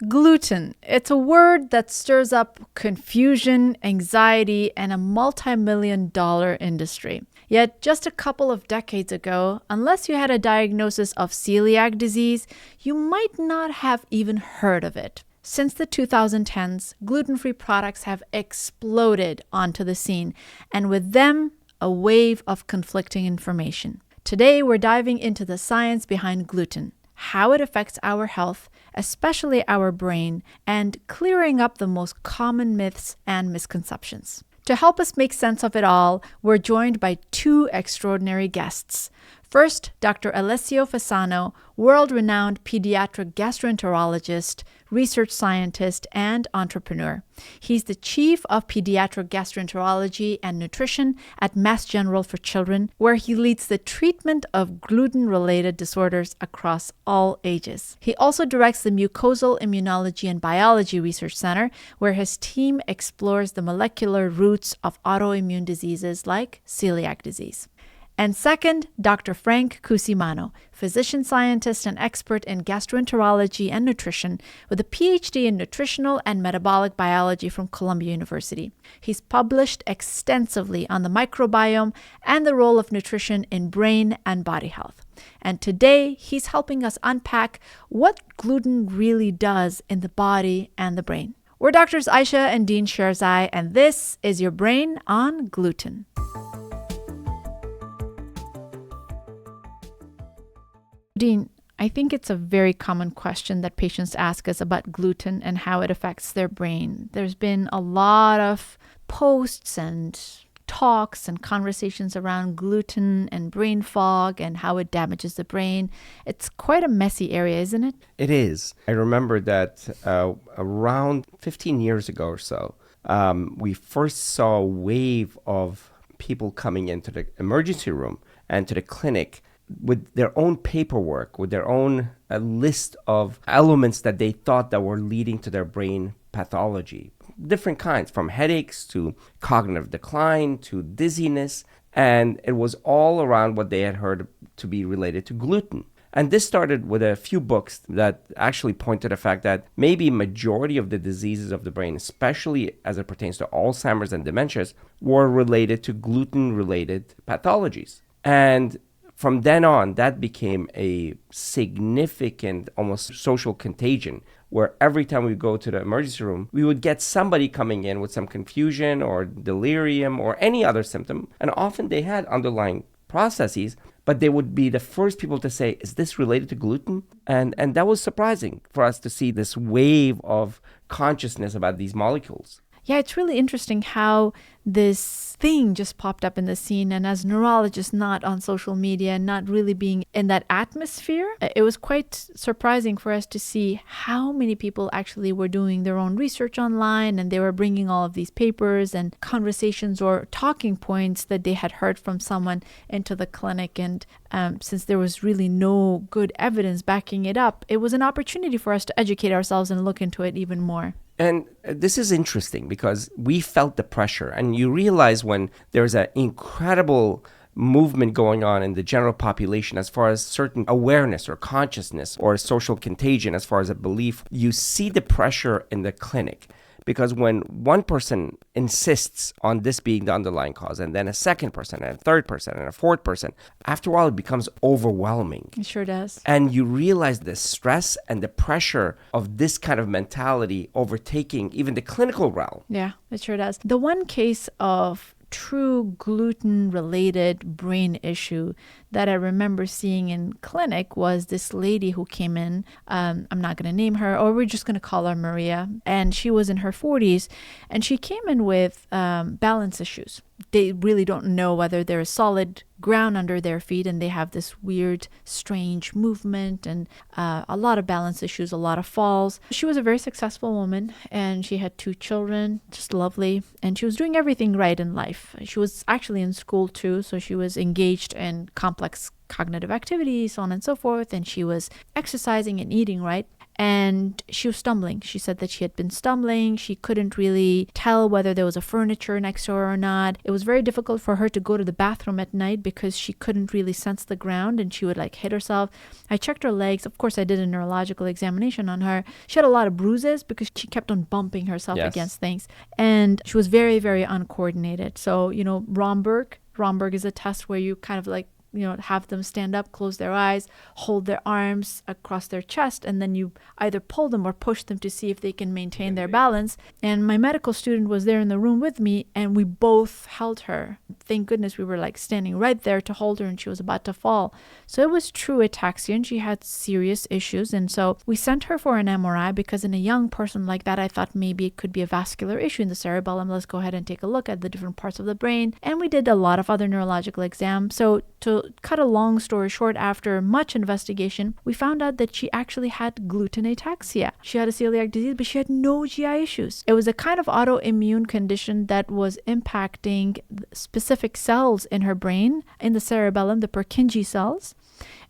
Gluten. It's a word that stirs up confusion, anxiety, and a multi-million-dollar industry. Yet just a couple of decades ago, unless you had a diagnosis of celiac disease, you might not have even heard of it. Since the 2010s, gluten-free products have exploded onto the scene, and with them, a wave of conflicting information. Today, we're diving into the science behind gluten, how it affects our health, especially our brain, and clearing up the most common myths and misconceptions. To help us make sense of it all, we're joined by two extraordinary guests. First, Dr. Alessio Fasano, world-renowned pediatric gastroenterologist, research scientist, and entrepreneur. He's the chief of pediatric gastroenterology and nutrition at Mass General for Children, where he leads the treatment of gluten-related disorders across all ages. He also directs the Mucosal Immunology and Biology Research Center, where his team explores the molecular roots of autoimmune diseases like celiac disease. And second, Dr. Frank Cusimano, physician scientist and expert in gastroenterology and nutrition with a PhD in nutritional and metabolic biology from Columbia University. He's published extensively on the microbiome and the role of nutrition in brain and body health. And today, he's helping us unpack what gluten really does in the body and the brain. We're Drs. Aisha and Dean Sherzai, and this is Your Brain on Gluten. Dean, I think it's a very common question that patients ask us about gluten and how it affects their brain. There's been a lot of posts and talks and conversations around gluten and brain fog and how it damages the brain. It's quite a messy area, isn't it? It is. I remember that around 15 years ago or so, we first saw a wave of people coming into the emergency room and to the clinic with their own paperwork, with their own list of elements that they thought that were leading to their brain pathology. Different kinds, from headaches to cognitive decline to dizziness. And it was all around what they had heard to be related to gluten. And this started with a few books that actually point to the fact that maybe majority of the diseases of the brain, especially as it pertains to Alzheimer's and dementias, were related to gluten-related pathologies. And from then on, that became a significant, almost social contagion, where every time we go to the emergency room, we would get somebody coming in with some confusion or delirium or any other symptom. And often they had underlying processes, but they would be the first people to say, is this related to gluten? And that was surprising for us to see this wave of consciousness about these molecules. Yeah, it's really interesting how this thing just popped up in the scene. And as neurologists, not on social media, not really being in that atmosphere, it was quite surprising for us to see how many people actually were doing their own research online, and they were bringing all of these papers and conversations or talking points that they had heard from someone into the clinic. And since there was really no good evidence backing it up, it was an opportunity for us to educate ourselves and look into it even more. And this is interesting because we felt the pressure. And you realize when there's an incredible movement going on in the general population as far as certain awareness or consciousness or social contagion as far as a belief, you see the pressure in the clinic. Because when one person insists on this being the underlying cause, and then a second person, and a third person, and a fourth person, after a while it becomes overwhelming. It sure does. And you realize the stress and the pressure of this kind of mentality overtaking even the clinical realm. Yeah, it sure does. The one case of true gluten-related brain issue that I remember seeing in clinic was this lady who came in. I'm not going to name her, or we're just going to call her Maria. And she was in her 40s, and she came in with balance issues. They really don't know whether there is solid ground under their feet, and they have this weird, strange movement and a lot of balance issues, a lot of falls. She was a very successful woman, and she had 2 children, just lovely, and she was doing everything right in life. She was actually in school too, so she was engaged in complex cognitive activities, so on and so forth, and she was exercising and eating right. and she was stumbling. She said that she had been stumbling. She couldn't really tell whether there was a furniture next to her or not. It was very difficult for her to go to the bathroom at night because she couldn't really sense the ground and she would like hit herself. I checked her legs. Of course, I did a neurological examination on her. She had a lot of bruises because she kept on bumping herself against things. And she was very, very uncoordinated. So, Romberg is a test where you kind of like, have them stand up, close their eyes, hold their arms across their chest, and then you either pull them or push them to see if they can maintain their balance. And my medical student was there in the room with me, and we both held her. Thank goodness we were like standing right there to hold her, and she was about to fall. So it was true ataxia, and she had serious issues. And so we sent her for an MRI because in a young person like that, I thought maybe it could be a vascular issue in the cerebellum. Let's go ahead and take a look at the different parts of the brain. And we did a lot of other neurological exams. So to cut a long story short, after much investigation, we found out that she actually had gluten ataxia. She had a celiac disease, but she had no GI issues. It was a kind of autoimmune condition that was impacting specific cells in her brain, in the cerebellum, the Purkinje cells.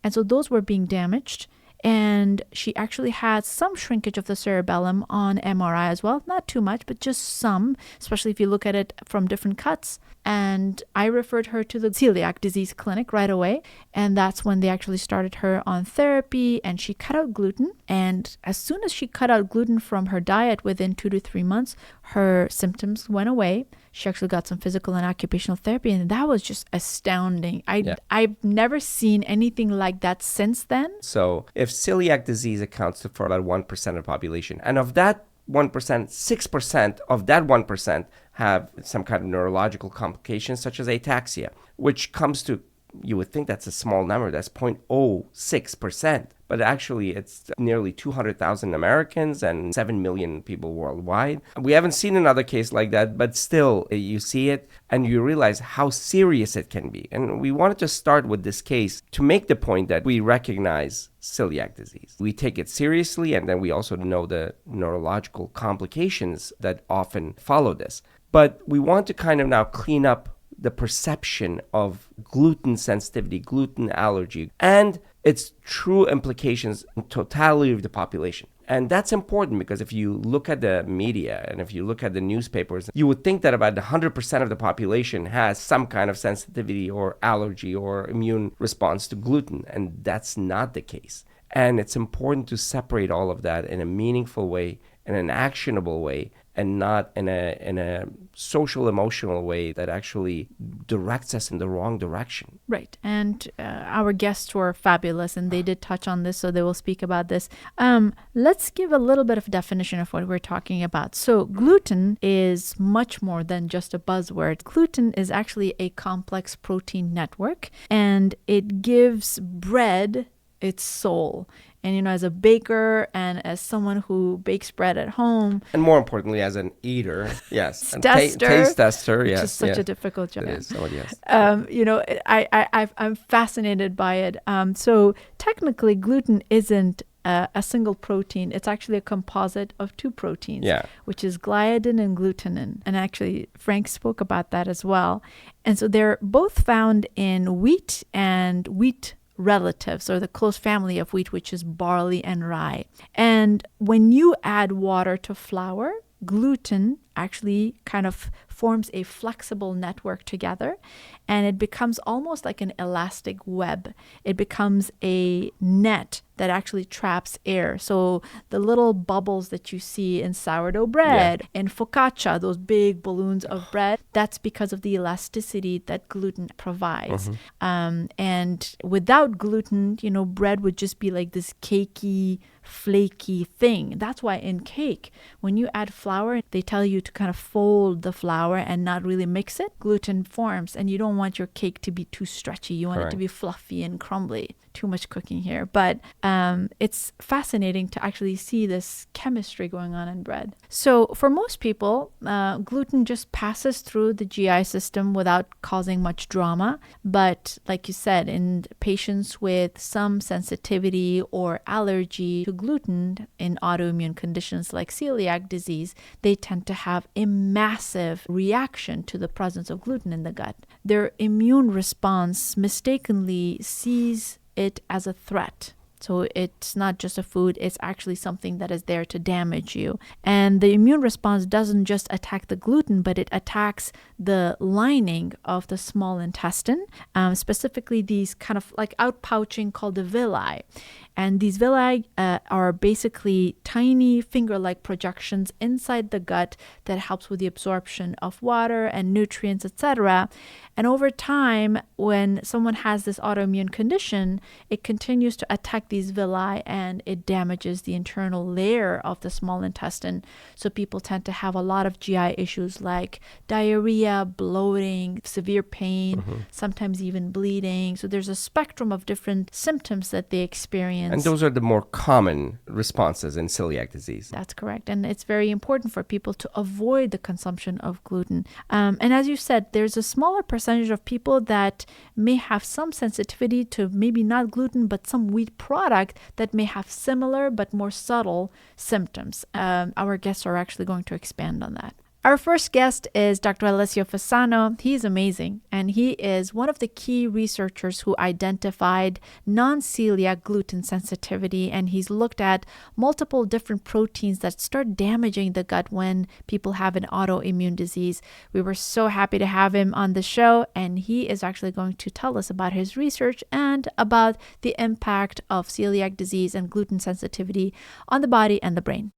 And so those were being damaged. And she actually had some shrinkage of the cerebellum on MRI as well. Not too much, but just some, especially if you look at it from different cuts. And I referred her to the celiac disease clinic right away. And that's when they actually started her on therapy, and she cut out gluten. And as soon as she cut out gluten from her diet, within 2 to 3 months, her symptoms went away. She actually got some physical and occupational therapy, and that was just astounding. I've never seen anything like that since then. So if celiac disease accounts for about 1% of the population, and of that 1%, 6% of that 1% have some kind of neurological complications such as ataxia, which comes to, you would think that's a small number, that's 0.06%. But actually, it's nearly 200,000 Americans and 7 million people worldwide. We haven't seen another case like that, but still, you see it and you realize how serious it can be. And we wanted to start with this case to make the point that we recognize celiac disease. We take it seriously, and then we also know the neurological complications that often follow this. But we want to kind of now clean up the perception of gluten sensitivity, gluten allergy, and its true implications in totality of the population. And that's important because if you look at the media and if you look at the newspapers, you would think that about 100% of the population has some kind of sensitivity or allergy or immune response to gluten, and that's not the case. And it's important to separate all of that in a meaningful way, in an actionable way, and not in a social emotional way that actually directs us in the wrong direction. Right. And our guests were fabulous, and they did touch on this, so they will speak about this. Let's give a little bit of definition of what we're talking about. So gluten is much more than just a buzzword. Gluten is actually a complex protein network, and it gives bread its soul. And, as a baker and as someone who bakes bread at home. And more importantly, as an eater, yes. Taste tester, yes. Which is such a difficult job. It is, yes. I'm fascinated by it. So technically, gluten isn't a single protein. It's actually a composite of two proteins, which is gliadin and glutenin. And actually, Frank spoke about that as well. And so they're both found in wheat and wheat relatives, or the close family of wheat, which is barley and rye. And when you add water to flour, gluten actually kind of forms a flexible network together, and it becomes almost like an elastic web. It becomes a net that actually traps air. So the little bubbles that you see in sourdough bread, in focaccia, those big balloons of bread, that's because of the elasticity that gluten provides. And without gluten, bread would just be like this cakey, flaky thing. That's why in cake, when you add flour, they tell you to kind of fold the flour and not really mix it. Gluten forms, and you don't want your cake to be too stretchy. You want it to be fluffy and crumbly. Too much cooking here. But it's fascinating to actually see this chemistry going on in bread. So for most people, gluten just passes through the GI system without causing much drama. But like you said, in patients with some sensitivity or allergy to gluten in autoimmune conditions like celiac disease, they tend to have a massive reaction to the presence of gluten in the gut. Their immune response mistakenly sees it as a threat. So it's not just a food, it's actually something that is there to damage you. And the immune response doesn't just attack the gluten, but it attacks the lining of the small intestine, specifically these kind of like outpouching called the villi. And these villi are basically tiny finger-like projections inside the gut that helps with the absorption of water and nutrients, etc. And over time, when someone has this autoimmune condition, it continues to attack these villi and it damages the internal layer of the small intestine. So people tend to have a lot of GI issues like diarrhea, bloating, severe pain, sometimes even bleeding. So there's a spectrum of different symptoms that they experience. And those are the more common responses in celiac disease. That's correct. And it's very important for people to avoid the consumption of gluten. And as you said, there's a smaller percentage of people that may have some sensitivity to maybe not gluten, but some wheat product that may have similar but more subtle symptoms. Our guests are actually going to expand on that. Our first guest is Dr. Alessio Fasano. He's amazing, and he is one of the key researchers who identified non-celiac gluten sensitivity, and he's looked at multiple different proteins that start damaging the gut when people have an autoimmune disease. We were so happy to have him on the show, and he is actually going to tell us about his research and about the impact of celiac disease and gluten sensitivity on the body and the brain.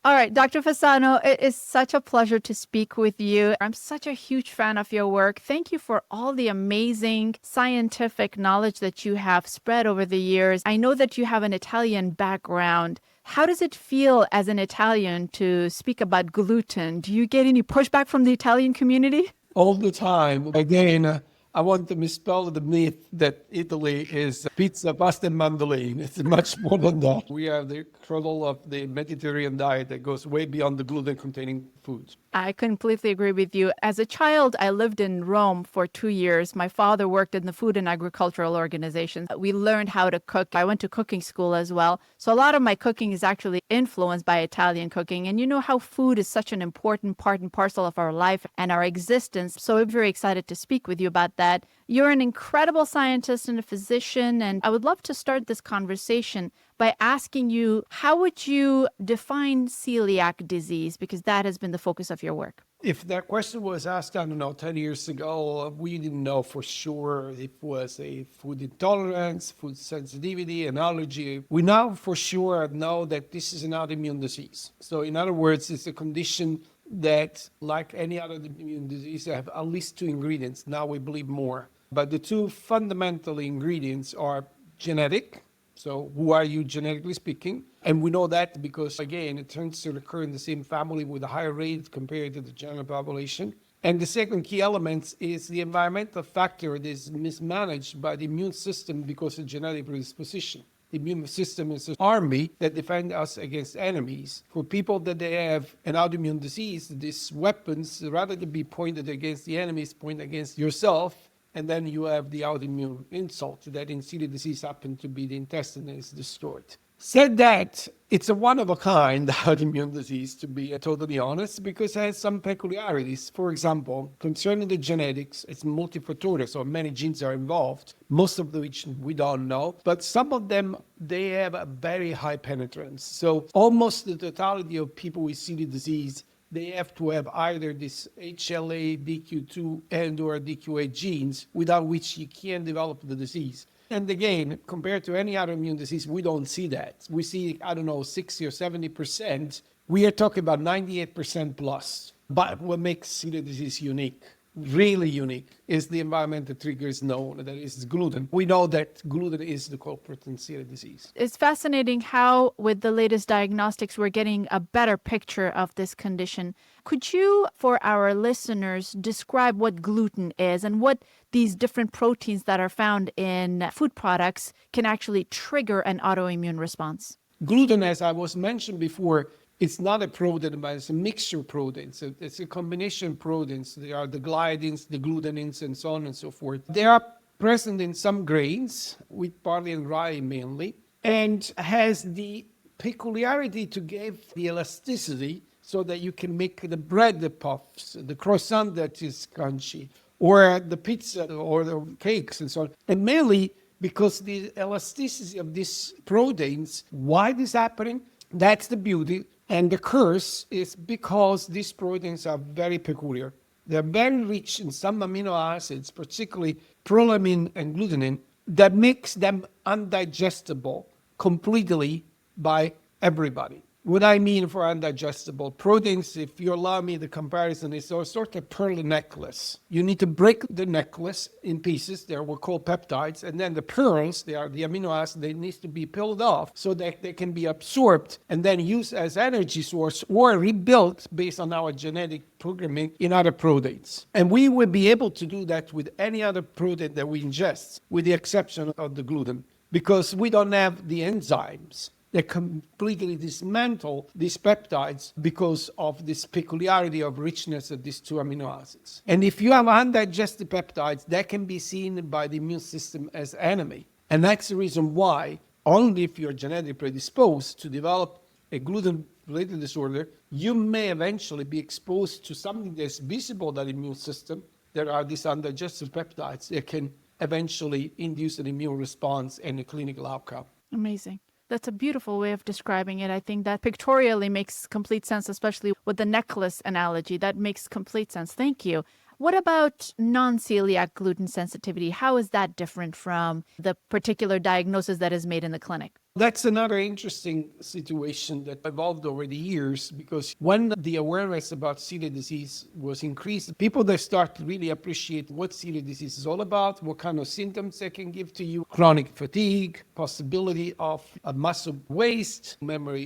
All right, Dr. Fasano, it is such a pleasure to speak with you. I'm such a huge fan of your work. Thank you for all the amazing scientific knowledge that you have spread over the years. I know that you have an Italian background. How does it feel as an Italian to speak about gluten? Do you get any pushback from the Italian community? All the time. Again, I want to misspell the myth that Italy is pizza, pasta, and mandolin. It's much more than that. We are the cradle of the Mediterranean diet that goes way beyond the gluten-containing foods. I completely agree with you. As a child, I lived in Rome for 2 years. My father worked in the Food and Agricultural Organization. We learned how to cook. I went to cooking school as well. So a lot of my cooking is actually influenced by Italian cooking. And you know how food is such an important part and parcel of our life and our existence. So I'm very excited to speak with you about that. You're an incredible scientist and a physician, and I would love to start this conversation by asking you, how would you define celiac disease? Because that has been the focus of your work. If that question was asked, 10 years ago, we didn't know for sure if it was a food intolerance, food sensitivity, an allergy. We now for sure know that this is an autoimmune disease. So in other words, it's a condition that, like any other immune disease, have at least 2 ingredients. Now we believe more. But the 2 fundamental ingredients are genetic. So who are you genetically speaking? And we know that because, again, it tends to occur in the same family with a higher rate compared to the general population. And the second key element is the environmental factor that is mismanaged by the immune system because of genetic predisposition. The immune system is an army that defends us against enemies. For people that they have an autoimmune disease, these weapons, rather than be pointed against the enemies, point against yourself. And then you have the autoimmune insult that in celiac disease happen to be the intestine is destroyed. Said that, it's a one-of-a-kind autoimmune disease, to be totally honest, because it has some peculiarities. For example, concerning the genetics, it's multifactorial, so many genes are involved, most of which we don't know, but some of them, they have a very high penetrance. So almost the totality of people with celiac disease, they have to have either this HLA, DQ2, and or DQ8 genes, without which you can't develop the disease. And again, compared to any other immune disease, we don't see that. We see, 60 or 70%. We are talking about 98% plus. But what makes celiac disease unique, really unique, is the environment that triggers known, that is gluten. We know that gluten is the culprit in celiac disease. It's fascinating how, with the latest diagnostics, we're getting a better picture of this condition. Could you, for our listeners, describe what gluten is and what these different proteins that are found in food products can actually trigger an autoimmune response? Gluten, as I was mentioned before, it's not a protein, but it's a mixture of proteins. So it's a combination of proteins. There are the gliadins, the glutenins, and so on and so forth. They are present in some grains, wheat, barley, and rye mainly, and has the peculiarity to give the elasticity so that you can make the bread that puffs, the croissant that is crunchy, or the pizza or the cakes and so on. And mainly, because the elasticity of these proteins, why this happening? That's the beauty. And the curse is because these proteins are very peculiar. They're very rich in some amino acids, particularly prolamine and glutenin, that makes them undigestible completely by everybody. What I mean for undigestible proteins, if you allow me the comparison, is a sort of pearl necklace. You need to break the necklace in pieces. They were called peptides. And then the pearls, they are the amino acids, they need to be peeled off so that they can be absorbed and then used as energy source or rebuilt based on our genetic programming in other proteins. And we will be able to do that with any other protein that we ingest, with the exception of the gluten, because we don't have the enzymes that completely dismantle these peptides because of this peculiarity of richness of these two amino acids. And if you have undigested peptides, that can be seen by the immune system as enemy. And that's the reason why only if you're genetically predisposed to develop a gluten-related disorder, you may eventually be exposed to something that's visible to the immune system. There are these undigested peptides that can eventually induce an immune response and a clinical outcome. Amazing. That's a beautiful way of describing it. I think that pictorially makes complete sense, especially with the necklace analogy. That makes complete sense. Thank you. What about non-celiac gluten sensitivity? How is that different from the particular diagnosis that is made in the clinic? That's another interesting situation that evolved over the years, because when the awareness about celiac disease was increased, people that start to really appreciate what celiac disease is all about, what kind of symptoms they can give to you, chronic fatigue, possibility of a muscle waste,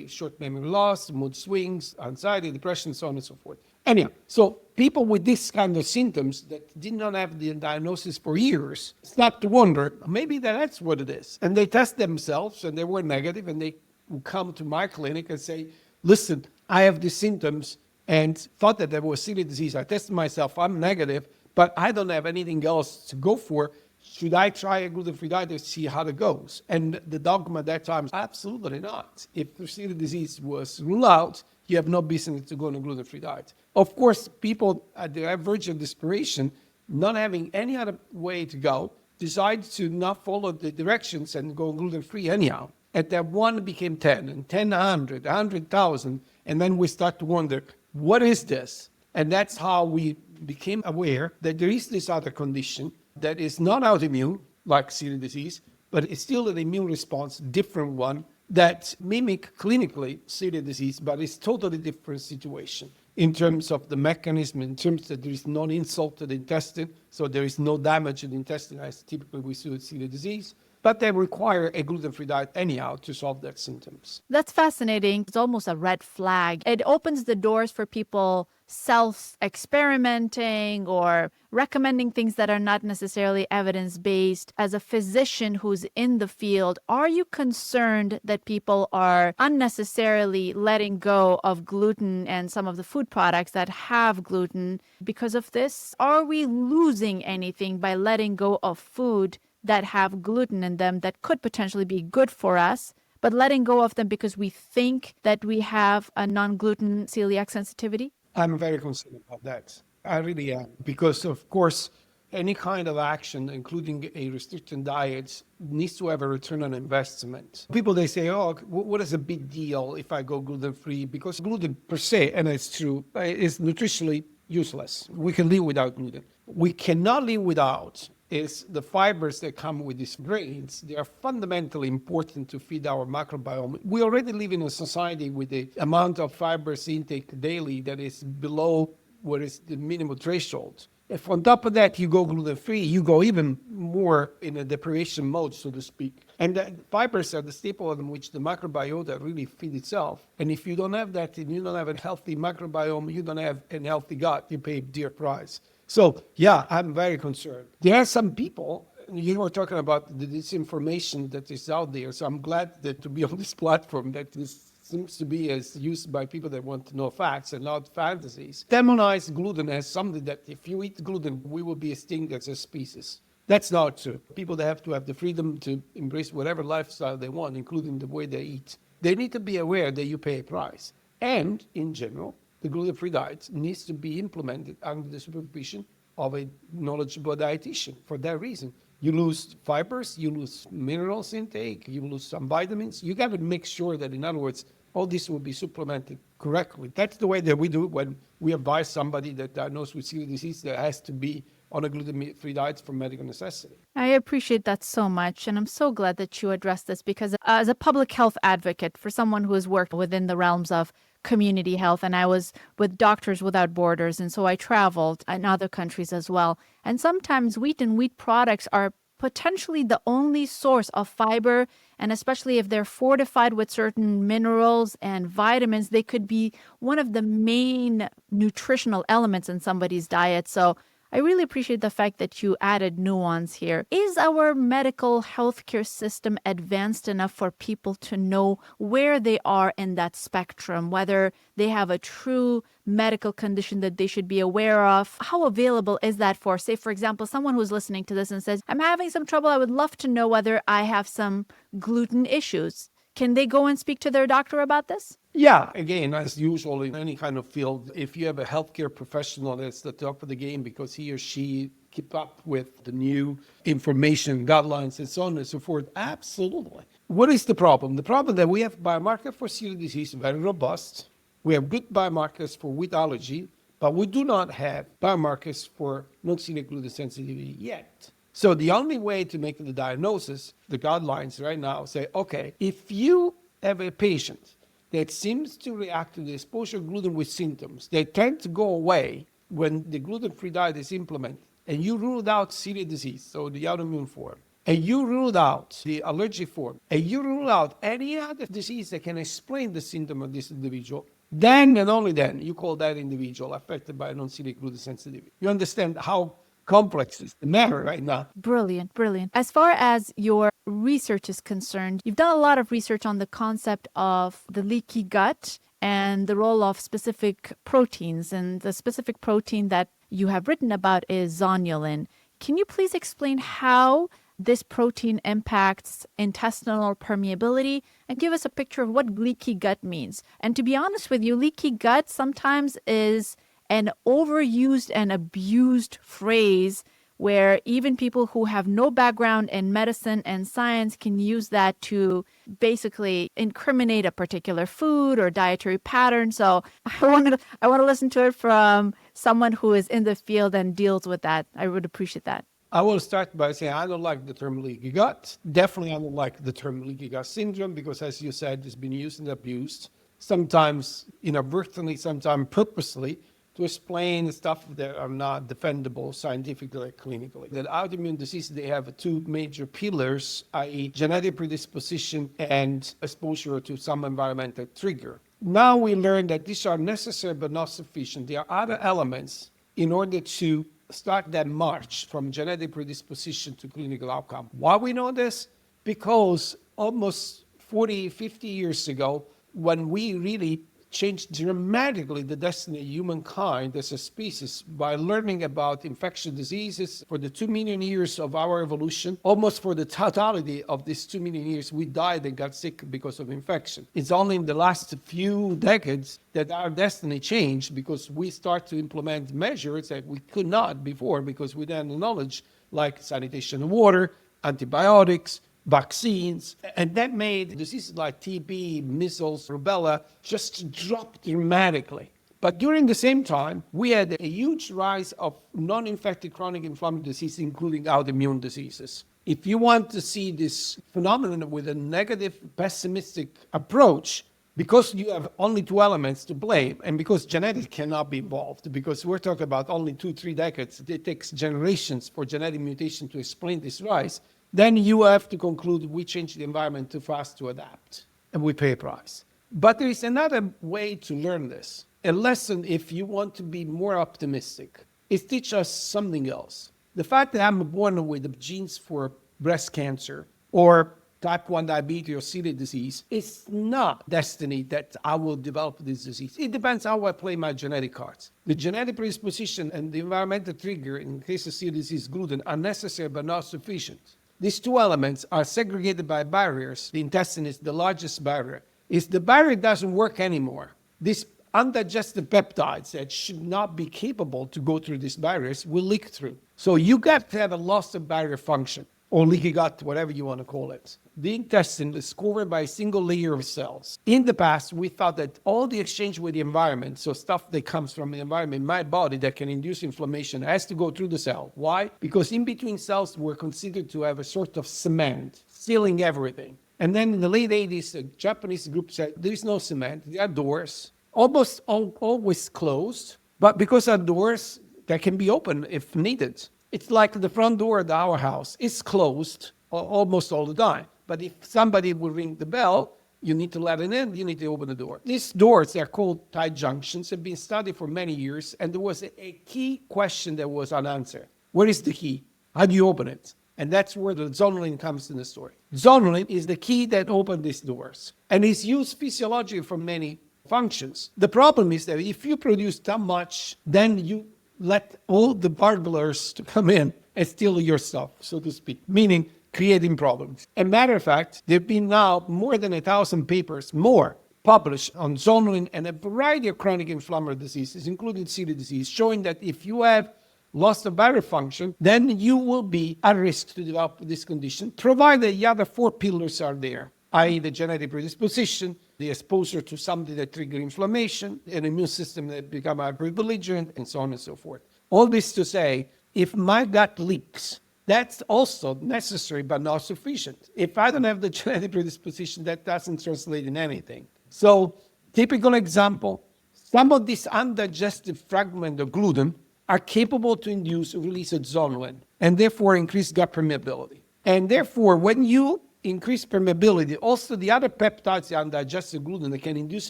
short memory loss, mood swings, anxiety, depression, so on and so forth. Anyhow, so people with this kind of symptoms that did not have the diagnosis for years start to wonder, maybe that's what it is. And they test themselves and they were negative, and they would come to my clinic and say, listen, I have these symptoms and thought that there was celiac disease. I tested myself, I'm negative, but I don't have anything else to go for. Should I try a gluten-free diet to see how it goes? And the dogma at that time is absolutely not. If the celiac disease was ruled out, you have no business to go on a gluten-free diet. Of course, people at the verge of desperation, not having any other way to go, decide to not follow the directions and go gluten-free anyhow. And that one became 10, and 10, 100, 100,000. And then we start to wonder, what is this? And that's how we became aware that there is this other condition that is not autoimmune, like celiac disease, but it's still an immune response, different one, that mimic clinically celiac disease, but it's totally different situation in terms of the mechanism, in terms that there is no insult to the intestine, so there is no damage to the intestine as typically we see with celiac disease. But they require a gluten-free diet anyhow to solve their symptoms. That's fascinating. It's almost a red flag. It opens the doors for people self-experimenting or recommending things that are not necessarily evidence-based. As a physician who's in the field, are you concerned that people are unnecessarily letting go of gluten and some of the food products that have gluten because of this? Are we losing anything by letting go of food that have gluten in them that could potentially be good for us, but letting go of them because we think that we have a non-gluten celiac sensitivity? I'm very concerned about that. I really am. Because, of course, any kind of action, including a restricted diet, needs to have a return on investment. People, they say, oh, what is a big deal if I go gluten-free? Because gluten per se, and it's true, is nutritionally useless. We can live without gluten. We cannot live without is the fibers that come with these grains. They are fundamentally important to feed our microbiome. We already live in a society with the amount of fibers intake daily that is below what is the minimum threshold. If on top of that you go gluten-free, you go even more in a deprivation mode, so to speak. And the fibers are the staple on which the microbiota really feed itself. And if you don't have that, and you don't have a healthy microbiome, you don't have a healthy gut, you pay a dear price. So, yeah, I'm very concerned. There are some people, you were talking about the disinformation that is out there, so I'm glad that to be on this platform that this seems to be as used by people that want to know facts and not fantasies. Demonize gluten as something that if you eat gluten, we will be extinct as a species. That's not true. People that have to have the freedom to embrace whatever lifestyle they want, including the way they eat. They need to be aware that you pay a price. And, in general, the gluten-free diet needs to be implemented under the supervision of a knowledgeable dietitian for that reason. You lose fibers, you lose minerals intake, you lose some vitamins. You got to make sure that, in other words, all this will be supplemented correctly. That's the way that we do it when we advise somebody that diagnosed with celiac disease that has to be on a gluten-free diet for medical necessity. I appreciate that so much. And I'm so glad that you addressed this because, as a public health advocate, for someone who has worked within the realms of community health, and I was with Doctors Without Borders, and so I traveled in other countries as well. And sometimes wheat and wheat products are potentially the only source of fiber, and especially if they're fortified with certain minerals and vitamins, they could be one of the main nutritional elements in somebody's diet. So I really appreciate the fact that you added nuance here. Is our medical healthcare system advanced enough for people to know where they are in that spectrum, whether they have a true medical condition that they should be aware of? How available is that for, say, for example, someone who's listening to this and says, I'm having some trouble. I would love to know whether I have some gluten issues. Can they go and speak to their doctor about this? Yeah, again, as usual in any kind of field, if you have a healthcare professional that's the top of the game because he or she keep up with the new information, guidelines, and so on and so forth, absolutely. What is the problem? The problem that we have biomarker for celiac disease, very robust. We have good biomarkers for wheat allergy, but we do not have biomarkers for non-celiac gluten sensitivity yet. So the only way to make the diagnosis, the guidelines right now say, okay, if you have a patient that seems to react to the exposure of gluten with symptoms, they tend to go away when the gluten-free diet is implemented, and you ruled out celiac disease, so the autoimmune form, and you ruled out the allergic form, and you ruled out any other disease that can explain the symptom of this individual, then and only then you call that individual affected by non-celiac gluten sensitivity. You understand how complex is the matter right now. Brilliant, brilliant. As far as your research is concerned, you've done a lot of research on the concept of the leaky gut and the role of specific proteins. And the specific protein that you have written about is zonulin. Can you please explain how this protein impacts intestinal permeability and give us a picture of what leaky gut means? And to be honest with you, leaky gut sometimes is an overused and abused phrase where even people who have no background in medicine and science can use that to basically incriminate a particular food or dietary pattern. So I want to listen to it from someone who is in the field and deals with that. I would appreciate that. I will start by saying I don't like the term leaky gut. Definitely I don't like the term leaky gut syndrome because, as you said, it's been used and abused, sometimes inadvertently, sometimes purposely, to explain stuff that are not defendable scientifically or clinically. That autoimmune disease, they have two major pillars, i.e. genetic predisposition and exposure to some environmental trigger. Now we learn that these are necessary but not sufficient. There are other elements in order to start that march from genetic predisposition to clinical outcome. Why we know this? Because almost 40, 50 years ago, when we really changed dramatically the destiny of humankind as a species by learning about infectious diseases. For the 2 million years of our evolution, almost for the totality of these 2 million years, we died and got sick because of infection. It's only in the last few decades that our destiny changed because we start to implement measures that we could not before because we didn't have knowledge like sanitation of water, antibiotics, vaccines, and that made diseases like TB, measles, rubella just drop dramatically. But during the same time, we had a huge rise of non-infected chronic inflammatory disease, including autoimmune diseases. If you want to see this phenomenon with a negative, pessimistic approach, because you have only two elements to blame, and because genetics cannot be involved, because we're talking about only 2-3 decades, it takes generations for genetic mutation to explain this rise, then you have to conclude we changed the environment too fast to adapt, and we pay a price. But there is another way to learn this. A lesson, if you want to be more optimistic, is teach us something else. The fact that I'm born with the genes for breast cancer or type 1 diabetes or celiac disease is not destiny that I will develop this disease. It depends how I play my genetic cards. The genetic predisposition and the environmental trigger in case of celiac disease gluten are necessary but not sufficient. These two elements are segregated by barriers. The intestine is the largest barrier. If the barrier doesn't work anymore, these undigested peptides that should not be capable to go through these barriers will leak through. So you got to have a loss of barrier function, or leaky gut, whatever you want to call it. The intestine is covered by a single layer of cells. In the past, we thought that all the exchange with the environment, so stuff that comes from the environment, my body that can induce inflammation, has to go through the cell. Why? Because in between cells were considered to have a sort of cement, sealing everything. And then in the late 80s, a Japanese group said, there is no cement, there are doors, almost always closed, but because of doors that can be open if needed. It's like the front door of our house is closed almost all the time. But if somebody will ring the bell, you need to let it in, you need to open the door. These doors, they're called tight junctions, have been studied for many years, and there was a key question that was unanswered. Where is the key? How do you open it? And that's where the zonulin comes in the story. Zonulin is the key that opens these doors, and is used physiologically for many functions. The problem is that if you produce too much, then you let all the burglars to come in and steal your stuff, so to speak, meaning creating problems. As a matter of fact, there have been now more than 1,000 papers, more, published on zonulin and a variety of chronic inflammatory diseases, including celiac disease, showing that if you have loss of barrier function, then you will be at risk to develop this condition, provided the other 4 pillars are there, i.e. the genetic predisposition, the exposure to something that triggers inflammation, an immune system that becomes hyper-belligerent, and so on and so forth. All this to say, if my gut leaks, that's also necessary but not sufficient. If I don't have the genetic predisposition, that doesn't translate in anything. So, typical example, some of these undigested fragments of gluten are capable to induce a release of zonulin and therefore increase gut permeability. And therefore, when you increase permeability, also the other peptides, the undigested gluten that can induce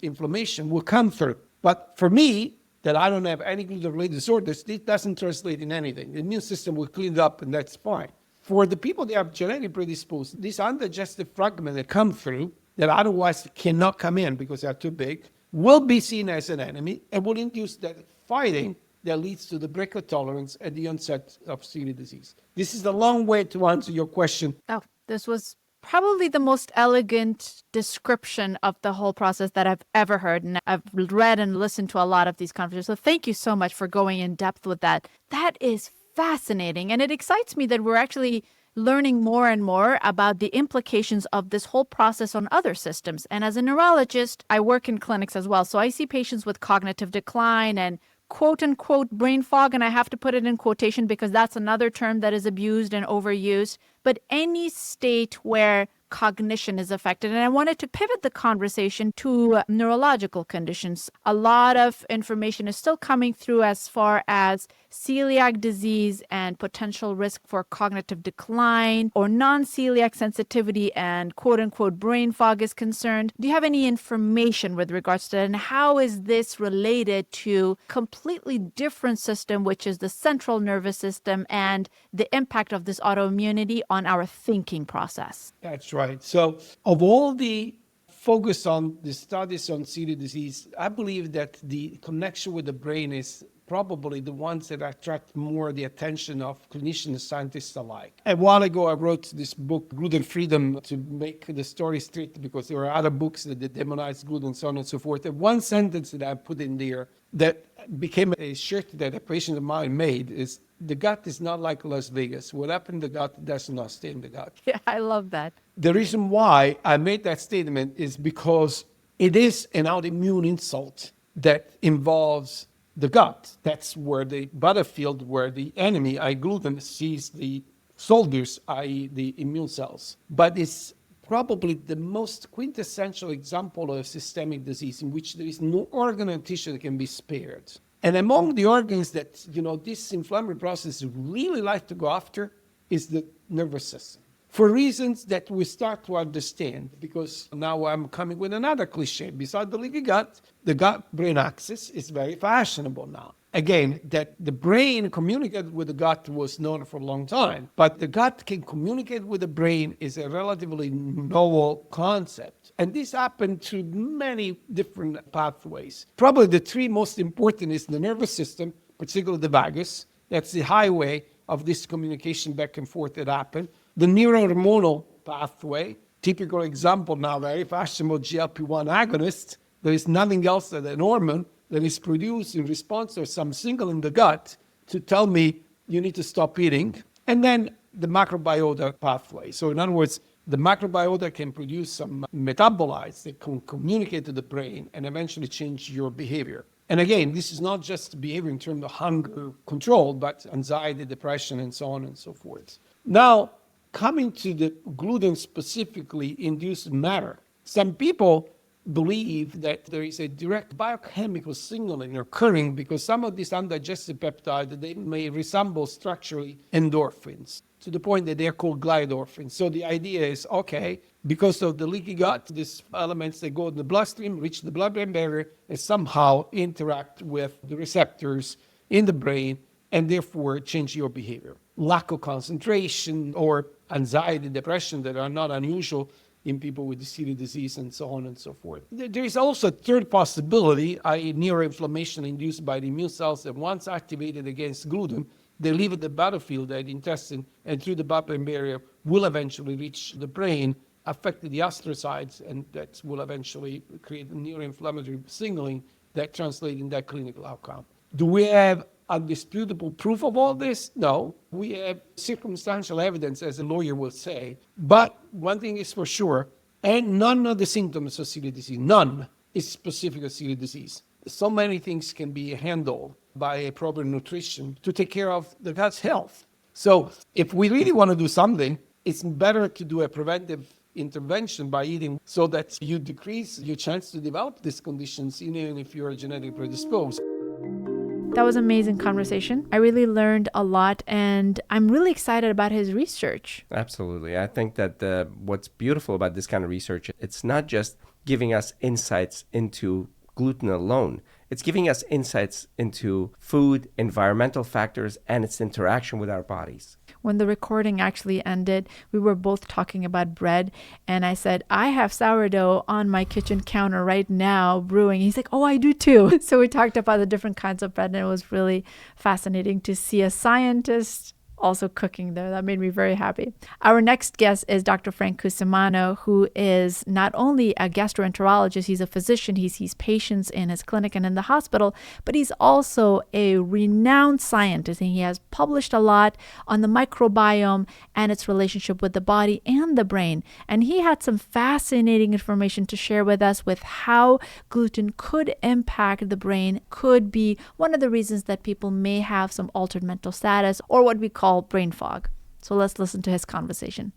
inflammation will come through. But for me, that I don't have any gluten-related disorders, it doesn't translate in anything. The immune system will clean it up and that's fine. For the people that are genetically predisposed, these undigested fragments that come through, that otherwise cannot come in because they're too big, will be seen as an enemy and will induce that fighting that leads to the break of tolerance and the onset of celiac disease. This is a long way to answer your question. Oh, this was probably the most elegant description of the whole process that I've ever heard. And I've read and listened to a lot of these conferences. So thank you so much for going in depth with that. That is fascinating. And it excites me that we're actually learning more and more about the implications of this whole process on other systems. And as a neurologist, I work in clinics as well. So I see patients with cognitive decline and quote unquote brain fog, and I have to put it in quotation because that's another term that is abused and overused, but any state where cognition is affected. And I wanted to pivot the conversation to neurological conditions. A lot of information is still coming through as far as celiac disease and potential risk for cognitive decline or non-celiac sensitivity and quote-unquote brain fog is concerned. Do you have any information with regards to that? And how is this related to completely different system, which is the central nervous system, and the impact of this autoimmunity on our thinking process? That's right. So of all the focus on the studies on celiac disease, I believe that the connection with the brain is probably the ones that attract more the attention of clinicians and scientists alike. A while ago, I wrote this book, Gluten Freedom, to make the story straight because there are other books that demonize gluten and so on and so forth. And one sentence that I put in there that became a shirt that a patient of mine made is, the gut is not like Las Vegas. What happened in the gut does not stay in the gut. Yeah, I love that. The reason why I made that statement is because it is an autoimmune insult that involves the gut. That's where the battlefield, where the enemy, i.e. gluten, sees the soldiers, i.e. the immune cells. But it's probably the most quintessential example of systemic disease in which there is no organ and tissue that can be spared. And among the organs that, this inflammatory process really like to go after is the nervous system. For reasons that we start to understand, because now I'm coming with another cliche. Besides the leaky gut, the gut-brain axis is very fashionable now. Again, that the brain communicated with the gut was known for a long time, but the gut can communicate with the brain is a relatively novel concept. And this happened through many different pathways. Probably the 3 most important is the nervous system, particularly the vagus. That's the highway of this communication back and forth that happened. The neurohormonal pathway, typical example now, very fashionable GLP-1 agonist, There is nothing else than an hormone that is produced in response to some signal in the gut to tell me you need to stop eating. And then the macrobiota pathway. So in other words, the macrobiota can produce some metabolites that can communicate to the brain and eventually change your behavior. And again, this is not just behavior in terms of hunger control, but anxiety, depression, and so on and so forth. Now, coming to the gluten specifically induced matter, some people believe that there is a direct biochemical signaling occurring because some of these undigested peptides, they may resemble structurally endorphins to the point that they're called glyendorphins. So the idea is, okay, because of the leaky gut, these elements that go in the bloodstream, reach the blood-brain barrier, and somehow interact with the receptors in the brain and therefore change your behavior. Lack of concentration or anxiety, depression that are not unusual in people with celiac disease and so on and so forth. There is also a third possibility, i.e. neuroinflammation induced by the immune cells that once activated against gluten, they leave the battlefield at the intestine and through the blood-brain barrier will eventually reach the brain, affect the astrocytes, and that will eventually create a neuroinflammatory signaling that translates in that clinical outcome. Do we have undisputable proof of all this? No. We have circumstantial evidence, as a lawyer will say. But one thing is for sure, and none of the symptoms of celiac disease, none is specific of celiac disease. So many things can be handled by a proper nutrition to take care of the gut's health. So if we really want to do something, it's better to do a preventive intervention by eating so that you decrease your chance to develop these conditions, even if you're genetically predisposed. That was an amazing conversation. I really learned a lot, and I'm really excited about his research. Absolutely. I think that what's beautiful about this kind of research, it's not just giving us insights into gluten alone. It's giving us insights into food, environmental factors, and its interaction with our bodies. When the recording actually ended, we were both talking about bread, and I said, I have sourdough on my kitchen counter right now brewing. He's like, oh, I do too. So we talked about the different kinds of bread, and it was really fascinating to see a scientist also cooking there. That made me very happy. Our next guest is Dr. Frank Cusimano, who is not only a gastroenterologist, he's a physician, he sees patients in his clinic and in the hospital, but he's also a renowned scientist, and he has published a lot on the microbiome and its relationship with the body and the brain. And he had some fascinating information to share with us with how gluten could impact the brain, could be one of the reasons that people may have some altered mental status or what we call brain fog. So let's listen to his conversation.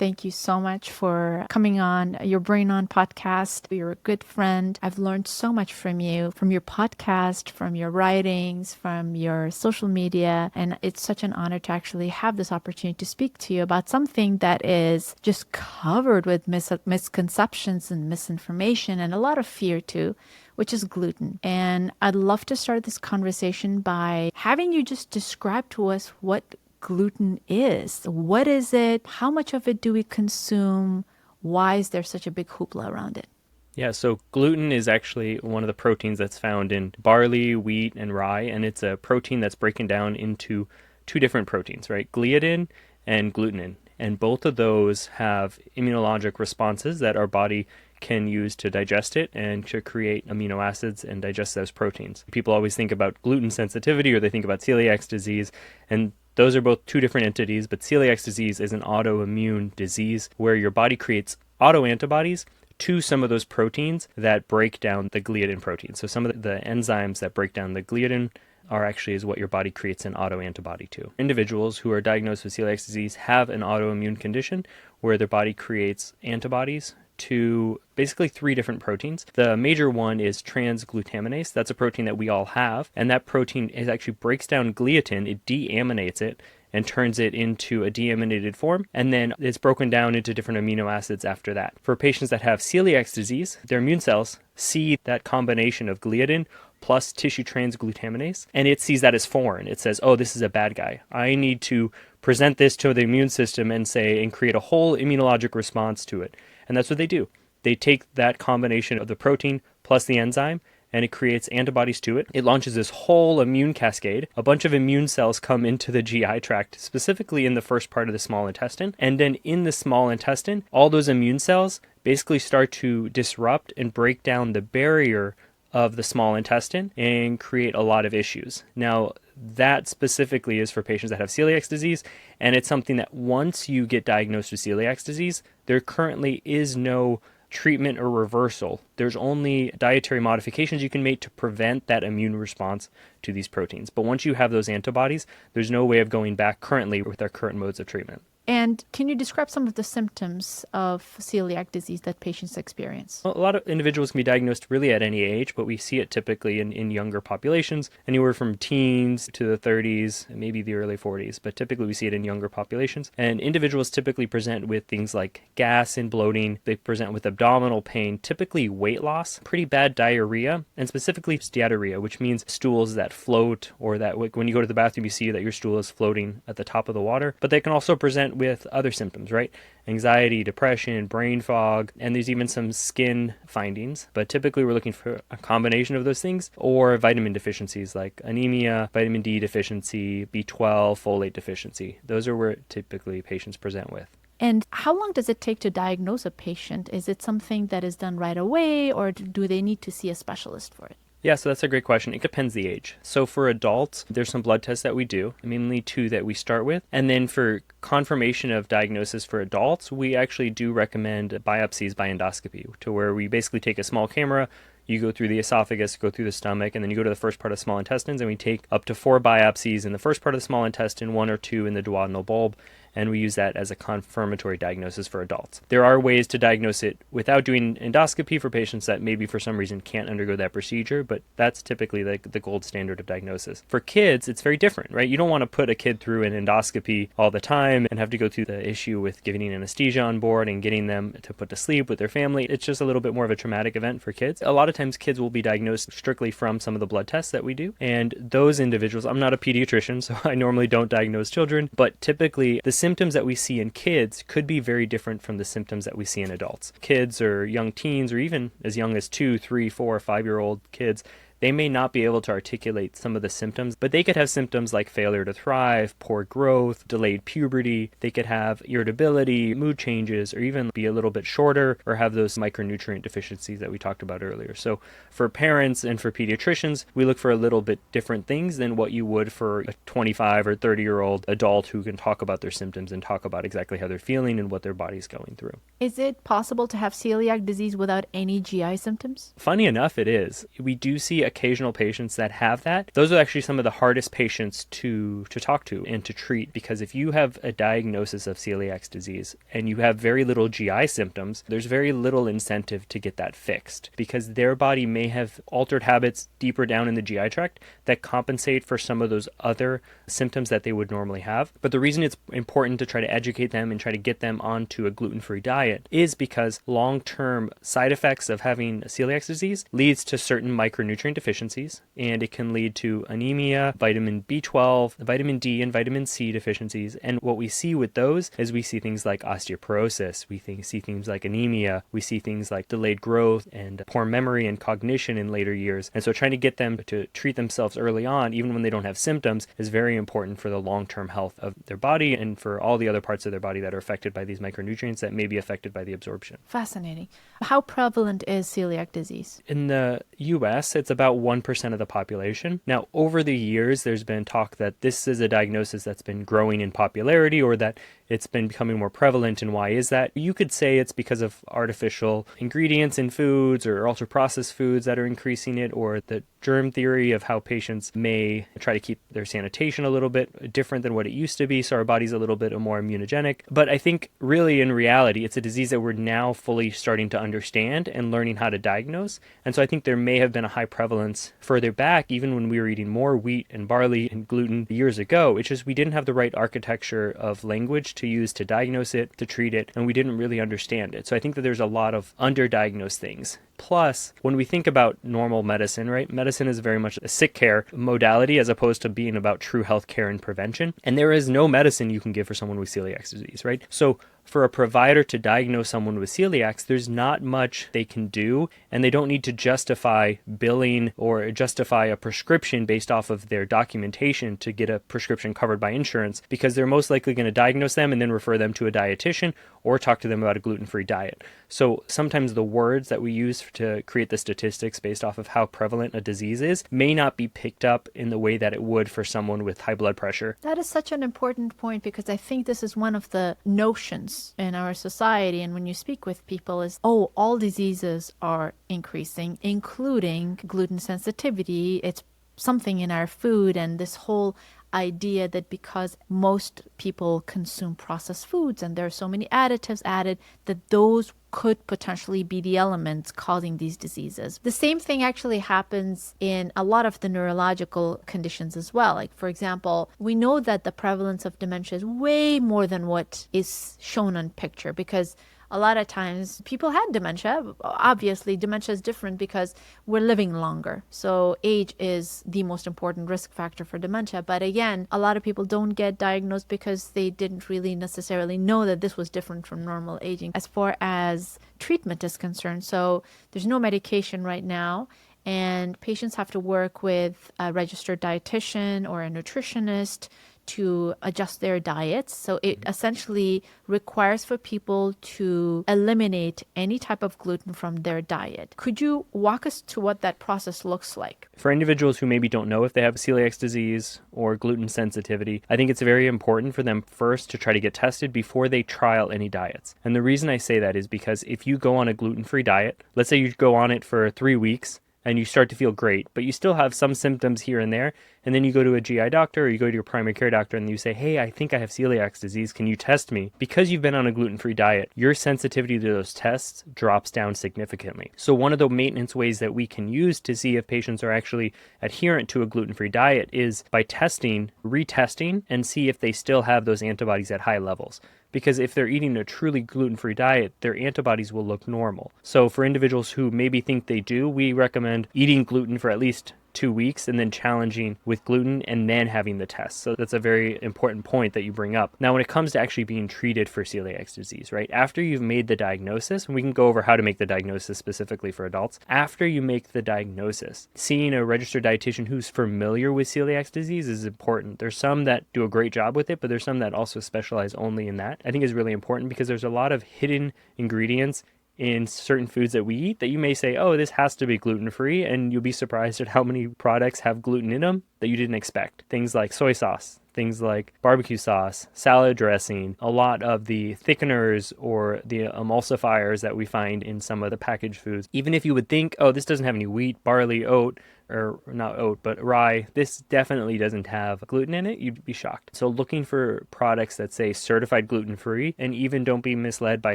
Thank you so much for coming on your Brain On podcast. You're a good friend. I've learned so much from you, from your podcast, from your writings, from your social media. And it's such an honor to actually have this opportunity to speak to you about something that is just covered with misconceptions and misinformation and a lot of fear too, which is gluten. And I'd love to start this conversation by having you just describe to us what gluten is. What is it? How much of it do we consume? Why is there such a big hoopla around it? Yeah, so gluten is actually one of the proteins that's found in barley, wheat, and rye, and it's a protein that's broken down into two different proteins, right? Gliadin and glutenin. And both of those have immunologic responses that our body can use to digest it and to create amino acids and digest those proteins. People always think about gluten sensitivity or they think about celiac disease, and those are both two different entities, but celiac disease is an autoimmune disease where your body creates autoantibodies to some of those proteins that break down the gliadin protein. So some of the enzymes that break down the gliadin are actually is what your body creates an autoantibody to. Individuals who are diagnosed with celiac disease have an autoimmune condition where their body creates antibodies to basically three different proteins. The major one is transglutaminase. That's a protein that we all have, and that protein actually breaks down gliadin, it deaminates it, and turns it into a deaminated form, and then it's broken down into different amino acids after that. For patients that have celiac disease, their immune cells see that combination of gliadin plus tissue transglutaminase, and it sees that as foreign. It says, oh, this is a bad guy. I need to present this to the immune system and create a whole immunologic response to it. And that's what they do. They take that combination of the protein plus the enzyme, and it creates antibodies to it. It launches this whole immune cascade. A bunch of immune cells come into the GI tract, specifically in the first part of the small intestine. And then in the small intestine, all those immune cells basically start to disrupt and break down the barrier of the small intestine and create a lot of issues. Now, that specifically is for patients that have celiac disease, and it's something that once you get diagnosed with celiac disease, there currently is no treatment or reversal. There's only dietary modifications you can make to prevent that immune response to these proteins. But once you have those antibodies, there's no way of going back currently with our current modes of treatment. And can you describe some of the symptoms of celiac disease that patients experience? A lot of individuals can be diagnosed really at any age, but we see it typically in younger populations, anywhere from teens to the 30s, maybe the early 40s, but typically we see it in younger populations. And individuals typically present with things like gas and bloating. They present with abdominal pain, typically weight loss, pretty bad diarrhea, and specifically steatorrhea, which means stools that float, or that when you go to the bathroom, you see that your stool is floating at the top of the water. But they can also present with other symptoms, right? Anxiety, depression, brain fog, and there's even some skin findings. But typically we're looking for a combination of those things, or vitamin deficiencies like anemia, vitamin D deficiency, B12, folate deficiency. Those are where typically patients present with. And how long does it take to diagnose a patient? Is it something that is done right away, or do they need to see a specialist for it? Yeah, so that's a great question. It depends the age. So for adults, there's some blood tests that we do, mainly 2 that we start with. And then for confirmation of diagnosis for adults, we actually do recommend biopsies by endoscopy, to where we basically take a small camera, you go through the esophagus, go through the stomach, and then you go to the first part of the small intestines, and we take up to 4 biopsies in the first part of the small intestine, 1 or 2 in the duodenal bulb, and we use that as a confirmatory diagnosis for adults. There are ways to diagnose it without doing endoscopy for patients that maybe for some reason can't undergo that procedure, but that's typically the gold standard of diagnosis. For kids, it's very different, right? You don't want to put a kid through an endoscopy all the time and have to go through the issue with giving anesthesia on board and getting them to put to sleep with their family. It's just a little bit more of a traumatic event for kids. A lot of times kids will be diagnosed strictly from some of the blood tests that we do, and those individuals, I'm not a pediatrician, so I normally don't diagnose children, but typically the symptoms that we see in kids could be very different from the symptoms that we see in adults. Kids or young teens, or even as young as 2, 3, 4, 5-year-old kids, they may not be able to articulate some of the symptoms, but they could have symptoms like failure to thrive, poor growth, delayed puberty. They could have irritability, mood changes, or even be a little bit shorter or have those micronutrient deficiencies that we talked about earlier. So for parents and for pediatricians, we look for a little bit different things than what you would for a 25 or 30-year-old adult who can talk about their symptoms and talk about exactly how they're feeling and what their body's going through. Is it possible to have celiac disease without any GI symptoms? Funny enough, it is. We do see occasional patients that have that. Those are actually some of the hardest patients to talk to and to treat, because if you have a diagnosis of celiac disease and you have very little GI symptoms, there's very little incentive to get that fixed, because their body may have altered habits deeper down in the GI tract that compensate for some of those other symptoms that they would normally have. But the reason it's important to try to educate them and try to get them onto a gluten-free diet is because long-term side effects of having celiac disease leads to certain micronutrient deficiencies, and it can lead to anemia, vitamin B12, vitamin D, and vitamin C deficiencies. And what we see with those is we see things like osteoporosis, see things like anemia, we see things like delayed growth and poor memory and cognition in later years. And so trying to get them to treat themselves early on, even when they don't have symptoms, is very important for the long-term health of their body and for all the other parts of their body that are affected by these micronutrients that may be affected by the absorption. Fascinating. How prevalent is celiac disease? In the US, it's about 1% of the population. Now, over the years, there's been talk that this is a diagnosis that's been growing in popularity, or that it's been becoming more prevalent. And why is that? You could say it's because of artificial ingredients in foods or ultra-processed foods that are increasing it, or the germ theory of how patients may try to keep their sanitation a little bit different than what it used to be, so our body's a little bit more immunogenic. But I think really in reality, it's a disease that we're now fully starting to understand and learning how to diagnose. And so I think there may have been a high prevalence further back, even when we were eating more wheat and barley and gluten years ago. It's just we didn't have the right architecture of language to use to diagnose it, to treat it, and we didn't really understand it. So I think that there's a lot of underdiagnosed things. Plus, when we think about normal medicine, right? Medicine is very much a sick care modality as opposed to being about true health care and prevention. And there is no medicine you can give for someone with celiac disease, right? So for a provider to diagnose someone with celiacs, there's not much they can do, and they don't need to justify billing or justify a prescription based off of their documentation to get a prescription covered by insurance, because they're most likely going to diagnose them and then refer them to a dietitian or talk to them about a gluten-free diet. So sometimes the words that we use to create the statistics based off of how prevalent a disease is may not be picked up in the way that it would for someone with high blood pressure. That is such an important point, because I think this is one of the notions in our society, and when you speak with people, is, oh, all diseases are increasing, including gluten sensitivity. It's something in our food, and this whole idea that because most people consume processed foods and there are so many additives added, that those could potentially be the elements causing these diseases. The same thing actually happens in a lot of the neurological conditions as well. Like, for example, we know that the prevalence of dementia is way more than what is shown on picture, because a lot of times people had dementia. Obviously, dementia is different because we're living longer. So age is the most important risk factor for dementia. But again, a lot of people don't get diagnosed because they didn't really necessarily know that this was different from normal aging as far as treatment is concerned. So there's no medication right now, and patients have to work with a registered dietitian or a nutritionist to adjust their diets. So it essentially requires for people to eliminate any type of gluten from their diet. Could you walk us to what that process looks like? For individuals who maybe don't know if they have celiac disease or gluten sensitivity, I think it's very important for them first to try to get tested before they trial any diets. And the reason I say that is because if you go on a gluten-free diet, let's say you go on it for 3 weeks, and you start to feel great, but you still have some symptoms here and there, and then you go to a GI doctor or you go to your primary care doctor and you say, hey, I think I have celiac disease, can you test me? Because you've been on a gluten-free diet, your sensitivity to those tests drops down significantly. So one of the maintenance ways that we can use to see if patients are actually adherent to a gluten-free diet is by testing, retesting, and see if they still have those antibodies at high levels. Because if they're eating a truly gluten-free diet, their antibodies will look normal. So for individuals who maybe think they do, we recommend eating gluten for at least 2 weeks and then challenging with gluten and then having the test. So that's a very important point that you bring up. Now, when it comes to actually being treated for celiac disease, right? After you've made the diagnosis, and we can go over how to make the diagnosis specifically for adults. After you make the diagnosis, seeing a registered dietitian who's familiar with celiac disease is important. There's some that do a great job with it, but there's some that also specialize only in that. I think is really important because there's a lot of hidden ingredients in certain foods that we eat that you may say, oh, this has to be gluten-free, and you'll be surprised at how many products have gluten in them that you didn't expect. Things like soy sauce, things like barbecue sauce, salad dressing, a lot of the thickeners or the emulsifiers that we find in some of the packaged foods. Even if you would think, oh, this doesn't have any wheat, barley, oat, or not oat, but rye, this definitely doesn't have gluten in it, you'd be shocked. So looking for products that say certified gluten-free, and even don't be misled by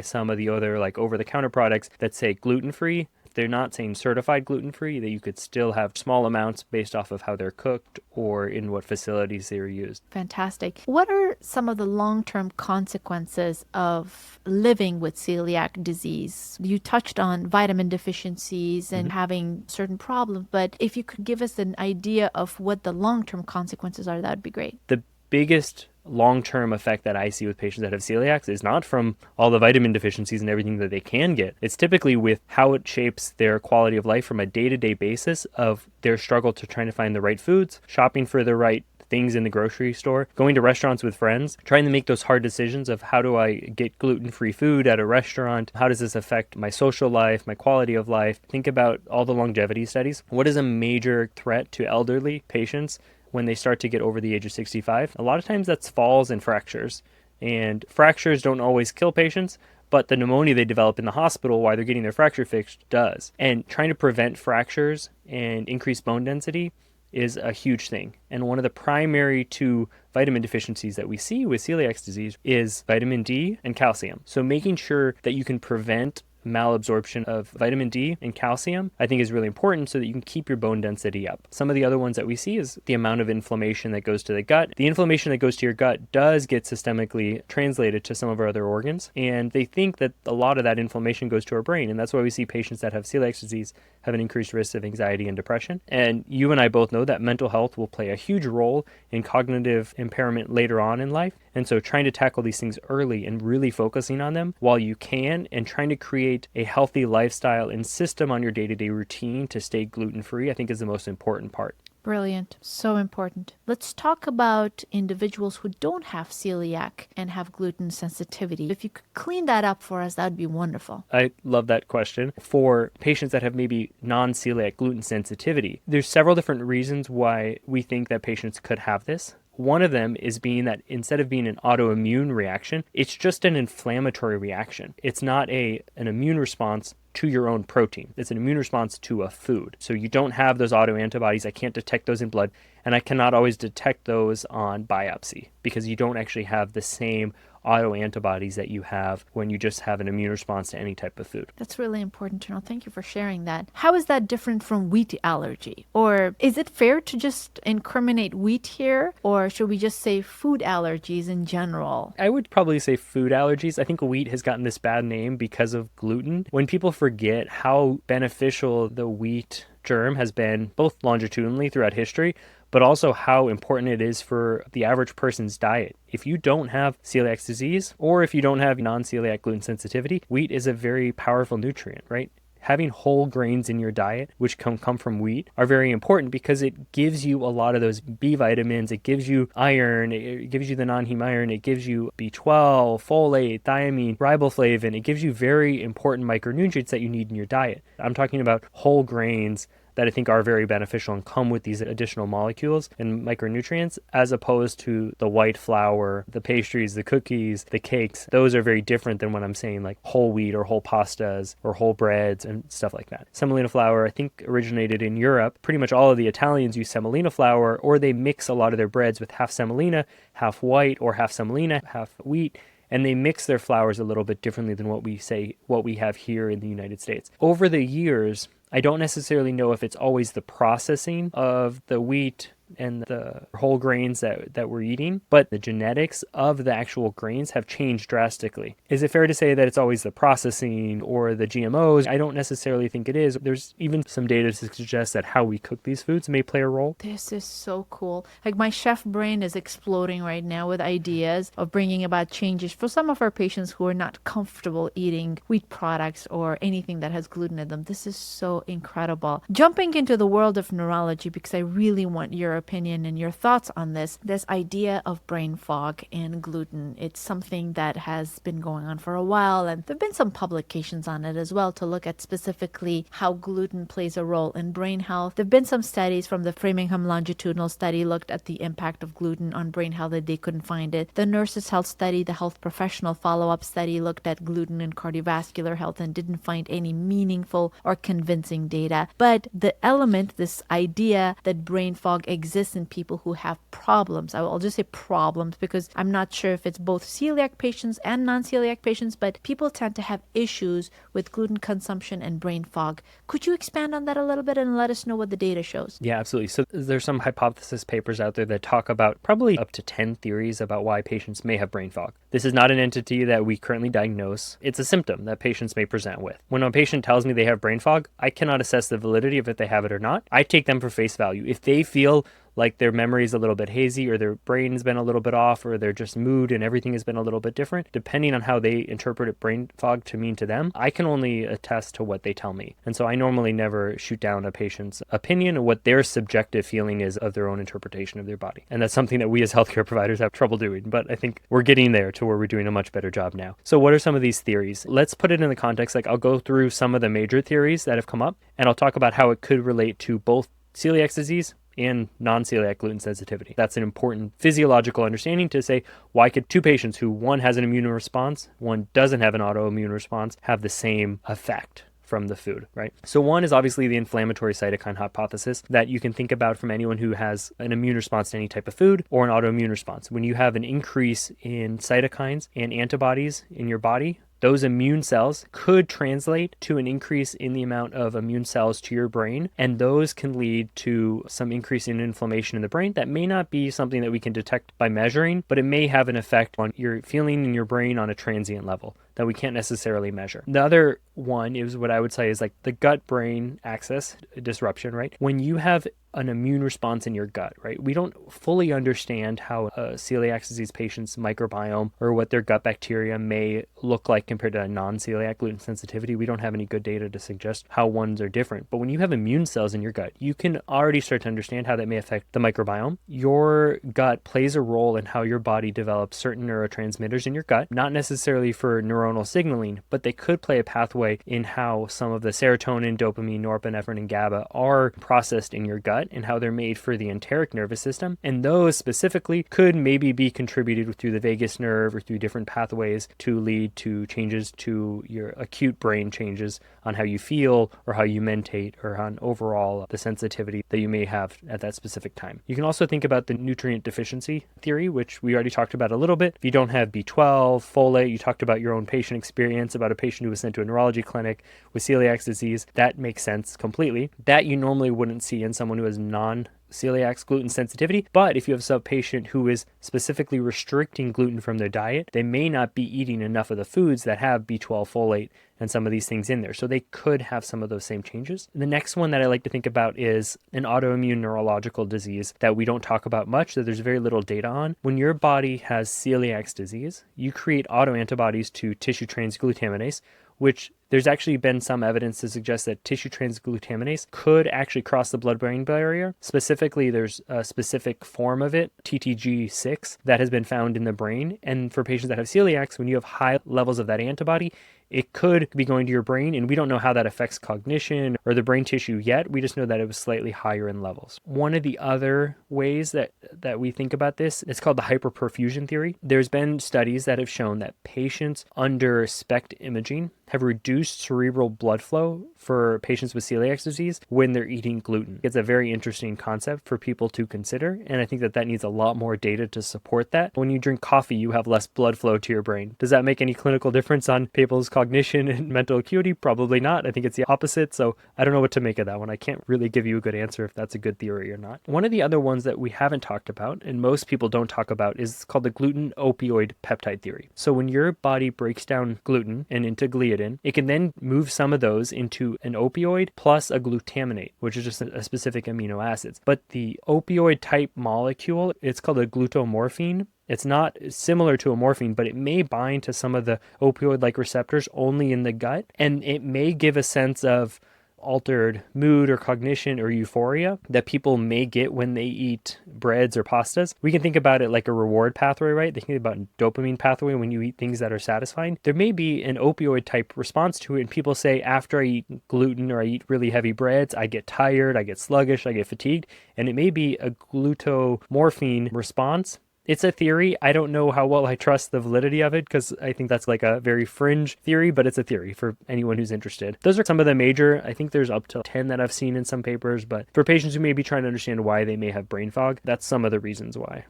some of the other like over-the-counter products that say gluten-free. They're not saying certified gluten-free, that you could still have small amounts based off of how they're cooked or in what facilities they were used. Fantastic. What are some of the long-term consequences of living with celiac disease? You touched on vitamin deficiencies and having certain problems, but if you could give us an idea of what the long-term consequences are, that would be great. The biggest long-term effect that I see with patients that have celiac is not from all the vitamin deficiencies and everything that they can get. It's typically with how it shapes their quality of life from a day-to-day basis of their struggle to trying to find the right foods, shopping for the right things in the grocery store, going to restaurants with friends, trying to make those hard decisions of how do I get gluten-free food at a restaurant? How does this affect my social life, my quality of life? Think about all the longevity studies. What is a major threat to elderly patients when they start to get over the age of 65? A lot of times that's falls and fractures. And fractures don't always kill patients, but the pneumonia they develop in the hospital while they're getting their fracture fixed does. And trying to prevent fractures and increase bone density is a huge thing. And one of the primary two vitamin deficiencies that we see with celiac disease is vitamin D and calcium. So making sure that you can prevent malabsorption of vitamin D and calcium, I think is really important so that you can keep your bone density up. Some of the other ones that we see is the amount of inflammation that goes to the gut. The inflammation that goes to your gut does get systemically translated to some of our other organs, and they think that a lot of that inflammation goes to our brain, and that's why we see patients that have celiac disease have an increased risk of anxiety and depression. And you and I both know that mental health will play a huge role in cognitive impairment later on in life. And so trying to tackle these things early and really focusing on them while you can, and trying to create a healthy lifestyle and system on your day-to-day routine to stay gluten-free, I think is the most important part. Brilliant. So important. Let's talk about individuals who don't have celiac and have gluten sensitivity. If you could clean that up for us, that would be wonderful. I love that question. For patients that have maybe non-celiac gluten sensitivity, there's several different reasons why we think that patients could have this. One of them is being that instead of being an autoimmune reaction, it's just an inflammatory reaction. It's not an immune response to your own protein. It's an immune response to a food. So you don't have those autoantibodies. I can't detect those in blood, and I cannot always detect those on biopsy because you don't actually have the same autoantibodies that you have when you just have an immune response to any type of food. That's really important to know. Thank you for sharing that. How is that different from wheat allergy? Or is it fair to just incriminate wheat here? Or should we just say food allergies in general? I would probably say food allergies. I think wheat has gotten this bad name because of gluten. When people forget how beneficial the wheat germ has been both longitudinally throughout history, but also how important it is for the average person's diet. If you don't have celiac disease, or if you don't have non-celiac gluten sensitivity, wheat is a very powerful nutrient, right? Having whole grains in your diet, which come from wheat, are very important because it gives you a lot of those B vitamins. It gives you iron. It gives you the non-heme iron. It gives you B12, folate, thiamine, riboflavin. It gives you very important micronutrients that you need in your diet. I'm talking about whole grains that I think are very beneficial and come with these additional molecules and micronutrients, as opposed to the white flour, the pastries, the cookies, the cakes. Those are very different than when I'm saying like whole wheat or whole pastas or whole breads and stuff like that. Semolina flour, I think, originated in Europe. Pretty much all of the Italians use semolina flour, or they mix a lot of their breads with half semolina, half white, or half semolina, half wheat. And they mix their flours a little bit differently than what we have here in the United States. Over the years, I don't necessarily know if it's always the processing of the wheat and the whole grains that we're eating, but the genetics of the actual grains have changed drastically. Is it fair to say that it's always the processing or the GMOs? I don't necessarily think it is. There's even some data to suggest that how we cook these foods may play a role. This is so cool. Like my chef brain is exploding right now with ideas of bringing about changes for some of our patients who are not comfortable eating wheat products or anything that has gluten in them. This is so incredible. Jumping into the world of neurology, because I really want your opinion and your thoughts on this idea of brain fog and gluten. It's something that has been going on for a while, and there have been some publications on it as well to look at specifically how gluten plays a role in brain health. There have been some studies from the Framingham longitudinal study looked at the impact of gluten on brain health that they couldn't find it. The Nurses Health study, the health professional follow-up study, looked at gluten and cardiovascular health and didn't find any meaningful or convincing data. But the element, this idea that brain fog exists in people who have problems. I'll just say problems because I'm not sure if it's both celiac patients and non-celiac patients, but people tend to have issues with gluten consumption and brain fog. Could you expand on that a little bit and let us know what the data shows? Yeah, absolutely. So there's some hypothesis papers out there that talk about probably up to 10 theories about why patients may have brain fog. This is not an entity that we currently diagnose. It's a symptom that patients may present with. When a patient tells me they have brain fog, I cannot assess the validity of if they have it or not. I take them for face value. If they feel like their memory is a little bit hazy, or their brain's been a little bit off, or their just mood and everything has been a little bit different, depending on how they interpret brain fog to mean to them, I can only attest to what they tell me. And so I normally never shoot down a patient's opinion or what their subjective feeling is of their own interpretation of their body. And that's something that we as healthcare providers have trouble doing, but I think we're getting there to where we're doing a much better job now. So what are some of these theories? Let's put it in the context, like I'll go through some of the major theories that have come up, and I'll talk about how it could relate to both celiac disease and non-celiac gluten sensitivity. That's an important physiological understanding to say, why could two patients who one has an immune response, one doesn't have an autoimmune response, have the same effect from the food, right? So one is obviously the inflammatory cytokine hypothesis that you can think about from anyone who has an immune response to any type of food or an autoimmune response. When you have an increase in cytokines and antibodies in your body, those immune cells could translate to an increase in the amount of immune cells to your brain, and those can lead to some increase in inflammation in the brain. That may not be something that we can detect by measuring, but it may have an effect on your feeling in your brain on a transient level. that we can't necessarily measure. The other one is what I would say is like the gut-brain axis disruption, right? When you have an immune response in your gut, right? We don't fully understand how a celiac disease patient's microbiome or what their gut bacteria may look like compared to a non-celiac gluten sensitivity. We don't have any good data to suggest how ones are different. But when you have immune cells in your gut, you can already start to understand how that may affect the microbiome. Your gut plays a role in how your body develops certain neurotransmitters in your gut, not necessarily for neuronal signaling, but they could play a pathway in how some of the serotonin, dopamine, norepinephrine, and GABA are processed in your gut and how they're made for the enteric nervous system. And those specifically could maybe be contributed through the vagus nerve or through different pathways to lead to changes to your acute brain changes on how you feel or how you mentate or on overall the sensitivity that you may have at that specific time. You can also think about the nutrient deficiency theory, which we already talked about a little bit. If you don't have B12, folate, you talked about your own patient experience about a patient who was sent to a neurology clinic with celiac disease. That makes sense completely. That you normally wouldn't see in someone who has non-celiac gluten sensitivity, but if you have a patient who is specifically restricting gluten from their diet, they may not be eating enough of the foods that have B12, folate, and some of these things in there. So they could have some of those same changes. The next one that I like to think about is an autoimmune neurological disease that we don't talk about much, that there's very little data on. When your body has celiac disease, you create autoantibodies to tissue transglutaminase, which there's actually been some evidence to suggest that tissue transglutaminase could actually cross the blood-brain barrier. Specifically, there's a specific form of it, TTG6, that has been found in the brain. And for patients that have celiacs, when you have high levels of that antibody, it could be going to your brain, and we don't know how that affects cognition or the brain tissue yet. We just know that it was slightly higher in levels. One of the other ways that we think about this, it's called the hyperperfusion theory. There's been studies that have shown that patients under SPECT imaging have reduced cerebral blood flow for patients with celiac disease when they're eating gluten. It's a very interesting concept for people to consider, and I think that needs a lot more data to support that. When you drink coffee, you have less blood flow to your brain. Does that make any clinical difference on people's cognition and mental acuity? Probably not. I think it's the opposite, so I don't know what to make of that one. I can't really give you a good answer if that's a good theory or not. One of the other ones that we haven't talked about, and most people don't talk about, is called the gluten opioid peptide theory. So when your body breaks down gluten and into gliadin, it can then move some of those into an opioid plus a glutaminate, which is just a specific amino acids. But the opioid type molecule, it's called a glutamorphine. It's not similar to a morphine, but it may bind to some of the opioid-like receptors only in the gut, and it may give a sense of altered mood or cognition or euphoria that people may get when they eat breads or pastas. We can think about it like a reward pathway, right? They think about a dopamine pathway when you eat things that are satisfying. There may be an opioid type response to it, and people say after I eat gluten or I eat really heavy breads, I get tired, I get sluggish, I get fatigued, and it may be a glutamorphine response. It's a theory. I don't know how well I trust the validity of it because I think that's like a very fringe theory, but it's a theory for anyone who's interested. Those are some of the major. I think there's up to 10 that I've seen in some papers, but for patients who may be trying to understand why they may have brain fog, that's some of the reasons why.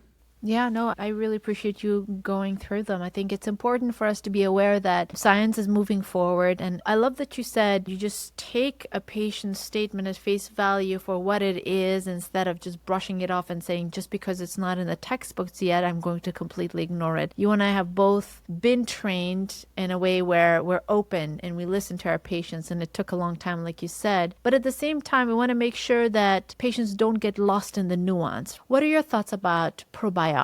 Yeah, no, I really appreciate you going through them. I think it's important for us to be aware that science is moving forward. And I love that you said you just take a patient's statement at face value for what it is instead of just brushing it off and saying, just because it's not in the textbooks yet, I'm going to completely ignore it. You and I have both been trained in a way where we're open and we listen to our patients, and it took a long time, like you said. But at the same time, we want to make sure that patients don't get lost in the nuance. What are your thoughts about probiotics?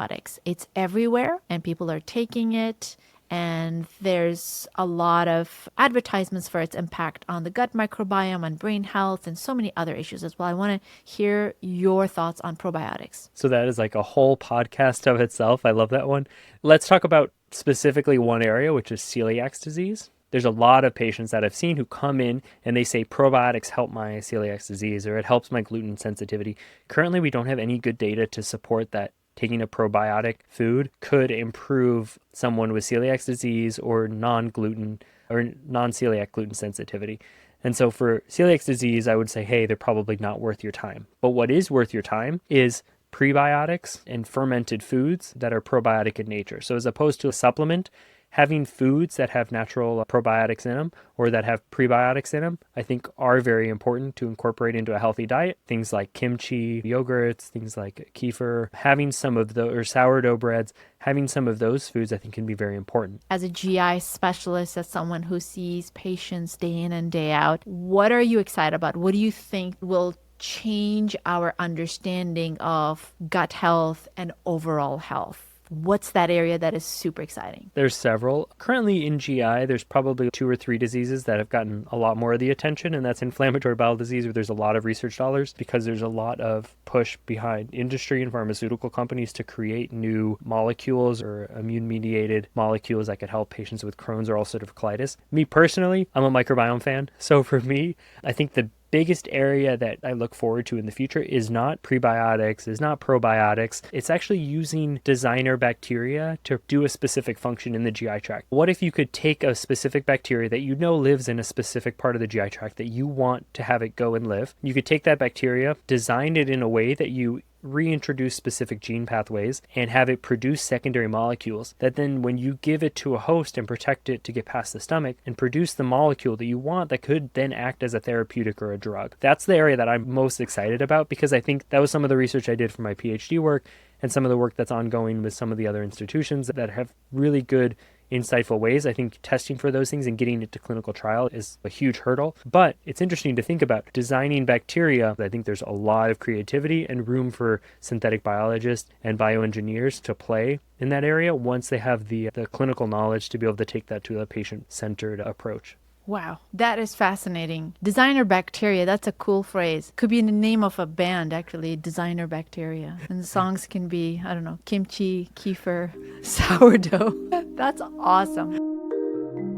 It's everywhere and people are taking it, and there's a lot of advertisements for its impact on the gut microbiome, on brain health, and so many other issues as well. I want to hear your thoughts on probiotics. So that is like a whole podcast of itself. I love that one. Let's talk about specifically one area, which is celiac disease. There's a lot of patients that I've seen who come in and they say probiotics help my celiac disease or it helps my gluten sensitivity. Currently, we don't have any good data to support that taking a probiotic food could improve someone with celiac disease or non-gluten or non-celiac gluten sensitivity. And so for celiac disease, I would say, hey, they're probably not worth your time. But what is worth your time is prebiotics and fermented foods that are probiotic in nature. So as opposed to a supplement, having foods that have natural probiotics in them or that have prebiotics in them, I think are very important to incorporate into a healthy diet. Things like kimchi, yogurts, things like kefir, having some of those, or sourdough breads, having some of those foods I think can be very important. As a GI specialist, as someone who sees patients day in and day out, what are you excited about? What do you think will change our understanding of gut health and overall health? What's that area that is super exciting? There's several. Currently in GI, there's probably 2 or 3 diseases that have gotten a lot more of the attention, and that's inflammatory bowel disease, where there's a lot of research dollars because there's a lot of push behind industry and pharmaceutical companies to create new molecules or immune-mediated molecules that could help patients with Crohn's or ulcerative colitis. Me personally, I'm a microbiome fan. So for me, I think the biggest area that I look forward to in the future is not prebiotics, is not probiotics. It's actually using designer bacteria to do a specific function in the GI tract. What if you could take a specific bacteria that you know lives in a specific part of the GI tract that you want to have it go and live? You could take that bacteria, design it in a way that you reintroduce specific gene pathways and have it produce secondary molecules that then when you give it to a host and protect it to get past the stomach and produce the molecule that you want that could then act as a therapeutic or a drug. That's the area that I'm most excited about because I think that was some of the research I did for my PhD work and some of the work that's ongoing with some of the other institutions that have really good insightful ways. I think testing for those things and getting it to clinical trial is a huge hurdle, but it's interesting to think about designing bacteria. I think there's a lot of creativity and room for synthetic biologists and bioengineers to play in that area once they have the clinical knowledge to be able to take that to a patient-centered approach. Wow, that is fascinating. Designer bacteria, that's a cool phrase. Could be the name of a band, actually, designer bacteria. And the songs can be, I don't know, kimchi, kefir, sourdough. That's awesome.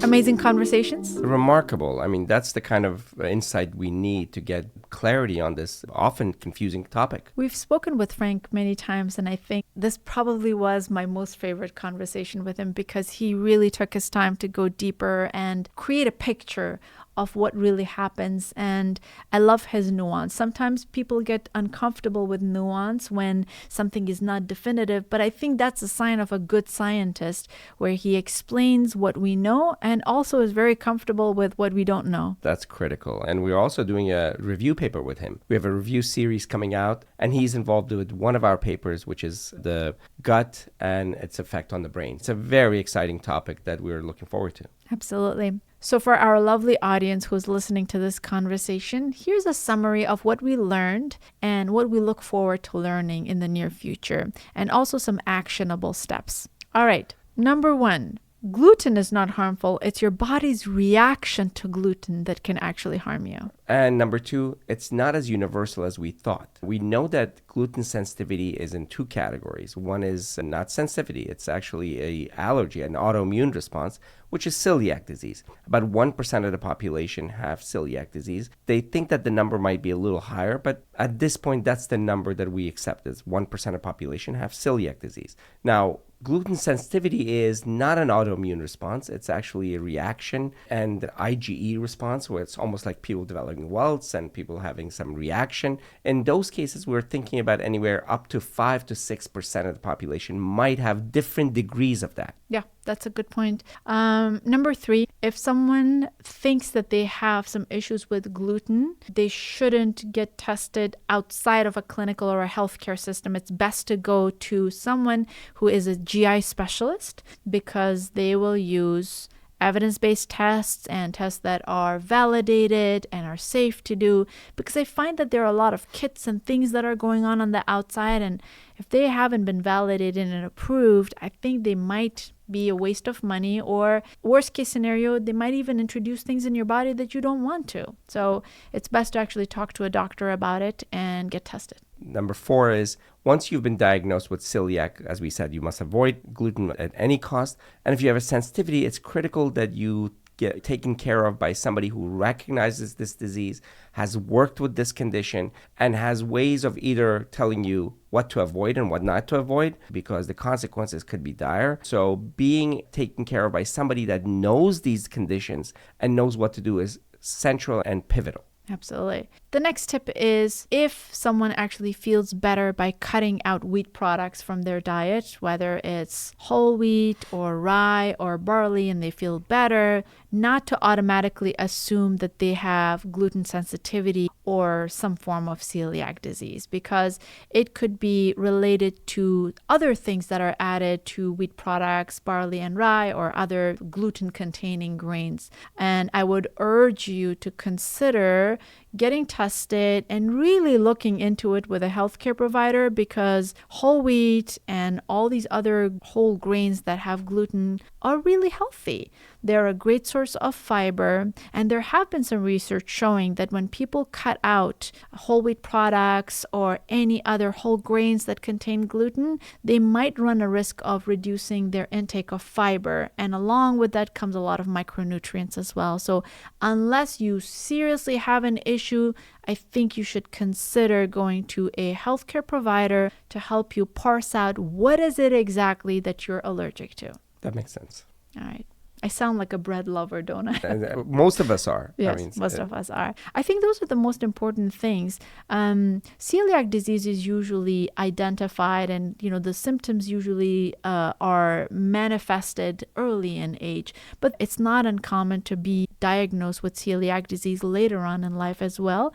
Amazing conversations. Remarkable. I mean, that's the kind of insight we need to get clarity on this often confusing topic. We've spoken with Frank many times, and I think this probably was my most favorite conversation with him because he really took his time to go deeper and create a picture of what really happens. And I love his nuance. Sometimes people get uncomfortable with nuance when something is not definitive, but I think that's a sign of a good scientist where he explains what we know and also is very comfortable with what we don't know. That's critical. And we're also doing a review paper with him. We have a review series coming out, and he's involved with one of our papers, which is the gut and its effect on the brain. It's a very exciting topic that we're looking forward to. Absolutely. So for our lovely audience who's listening to this conversation, here's a summary of what we learned and what we look forward to learning in the near future, and also some actionable steps. All right. Number 1, gluten is not harmful. It's your body's reaction to gluten that can actually harm you. And number 2, it's not as universal as we thought. We know that gluten sensitivity is in 2 categories. One is not sensitivity. It's actually an allergy, an autoimmune response, which is celiac disease. About 1% of the population have celiac disease. They think that the number might be a little higher, but at this point, that's the number that we accept is 1% of the population have celiac disease. Now, gluten sensitivity is not an autoimmune response. It's actually a reaction and IgE response, where it's almost like people developing welts and people having some reaction. In those cases, we're thinking about anywhere up to 5 to 6% of the population might have different degrees of that. Yeah, that's a good point. Number 3, if someone thinks that they have some issues with gluten, they shouldn't get tested outside of a clinical or a healthcare system. It's best to go to someone who is a GI specialist because they will use evidence-based tests and tests that are validated and are safe to do, because I find that there are a lot of kits and things that are going on the outside, and if they haven't been validated and approved, I think they might be a waste of money, or worst case scenario, they might even introduce things in your body that you don't want to. So it's best to actually talk to a doctor about it and get tested. Number 4 is once you've been diagnosed with celiac, as we said, you must avoid gluten at any cost. And if you have a sensitivity, it's critical that you get taken care of by somebody who recognizes this disease, has worked with this condition, and has ways of either telling you what to avoid and what not to avoid, because the consequences could be dire. So being taken care of by somebody that knows these conditions and knows what to do is central and pivotal. Absolutely. The next tip is if someone actually feels better by cutting out wheat products from their diet, whether it's whole wheat or rye or barley, and they feel better, not to automatically assume that they have gluten sensitivity or some form of celiac disease, because it could be related to other things that are added to wheat products, barley and rye, or other gluten-containing grains. And I would urge you to consider getting tested and really looking into it with a healthcare provider, because whole wheat and all these other whole grains that have gluten are really healthy. They're a great source of fiber, and there have been some research showing that when people cut out whole wheat products or any other whole grains that contain gluten, they might run a risk of reducing their intake of fiber, and along with that comes a lot of micronutrients as well. So unless you seriously have an issue, I think you should consider going to a healthcare provider to help you parse out what is it exactly that you're allergic to. That makes sense. All right. I sound like a bread lover, don't I? And most of us are. Yes, most of us are. I think those are the most important things. Celiac disease is usually identified, and the symptoms usually are manifested early in age. But it's not uncommon to be diagnosed with celiac disease later on in life as well.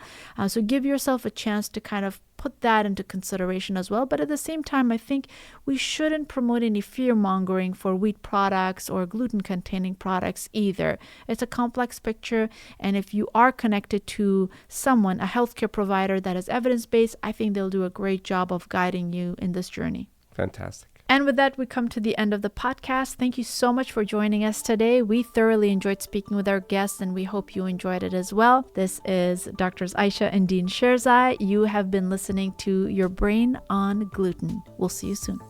So give yourself a chance to kind of put that into consideration as well. But at the same time, I think we shouldn't promote any fear mongering for wheat products or gluten containing products either. It's a complex picture. And if you are connected to someone, a healthcare provider that is evidence-based, I think they'll do a great job of guiding you in this journey. Fantastic. And with that, we come to the end of the podcast. Thank you so much for joining us today. We thoroughly enjoyed speaking with our guests, and we hope you enjoyed it as well. This is Drs. Aisha and Dean Sherzai. You have been listening to Your Brain on Gluten. We'll see you soon.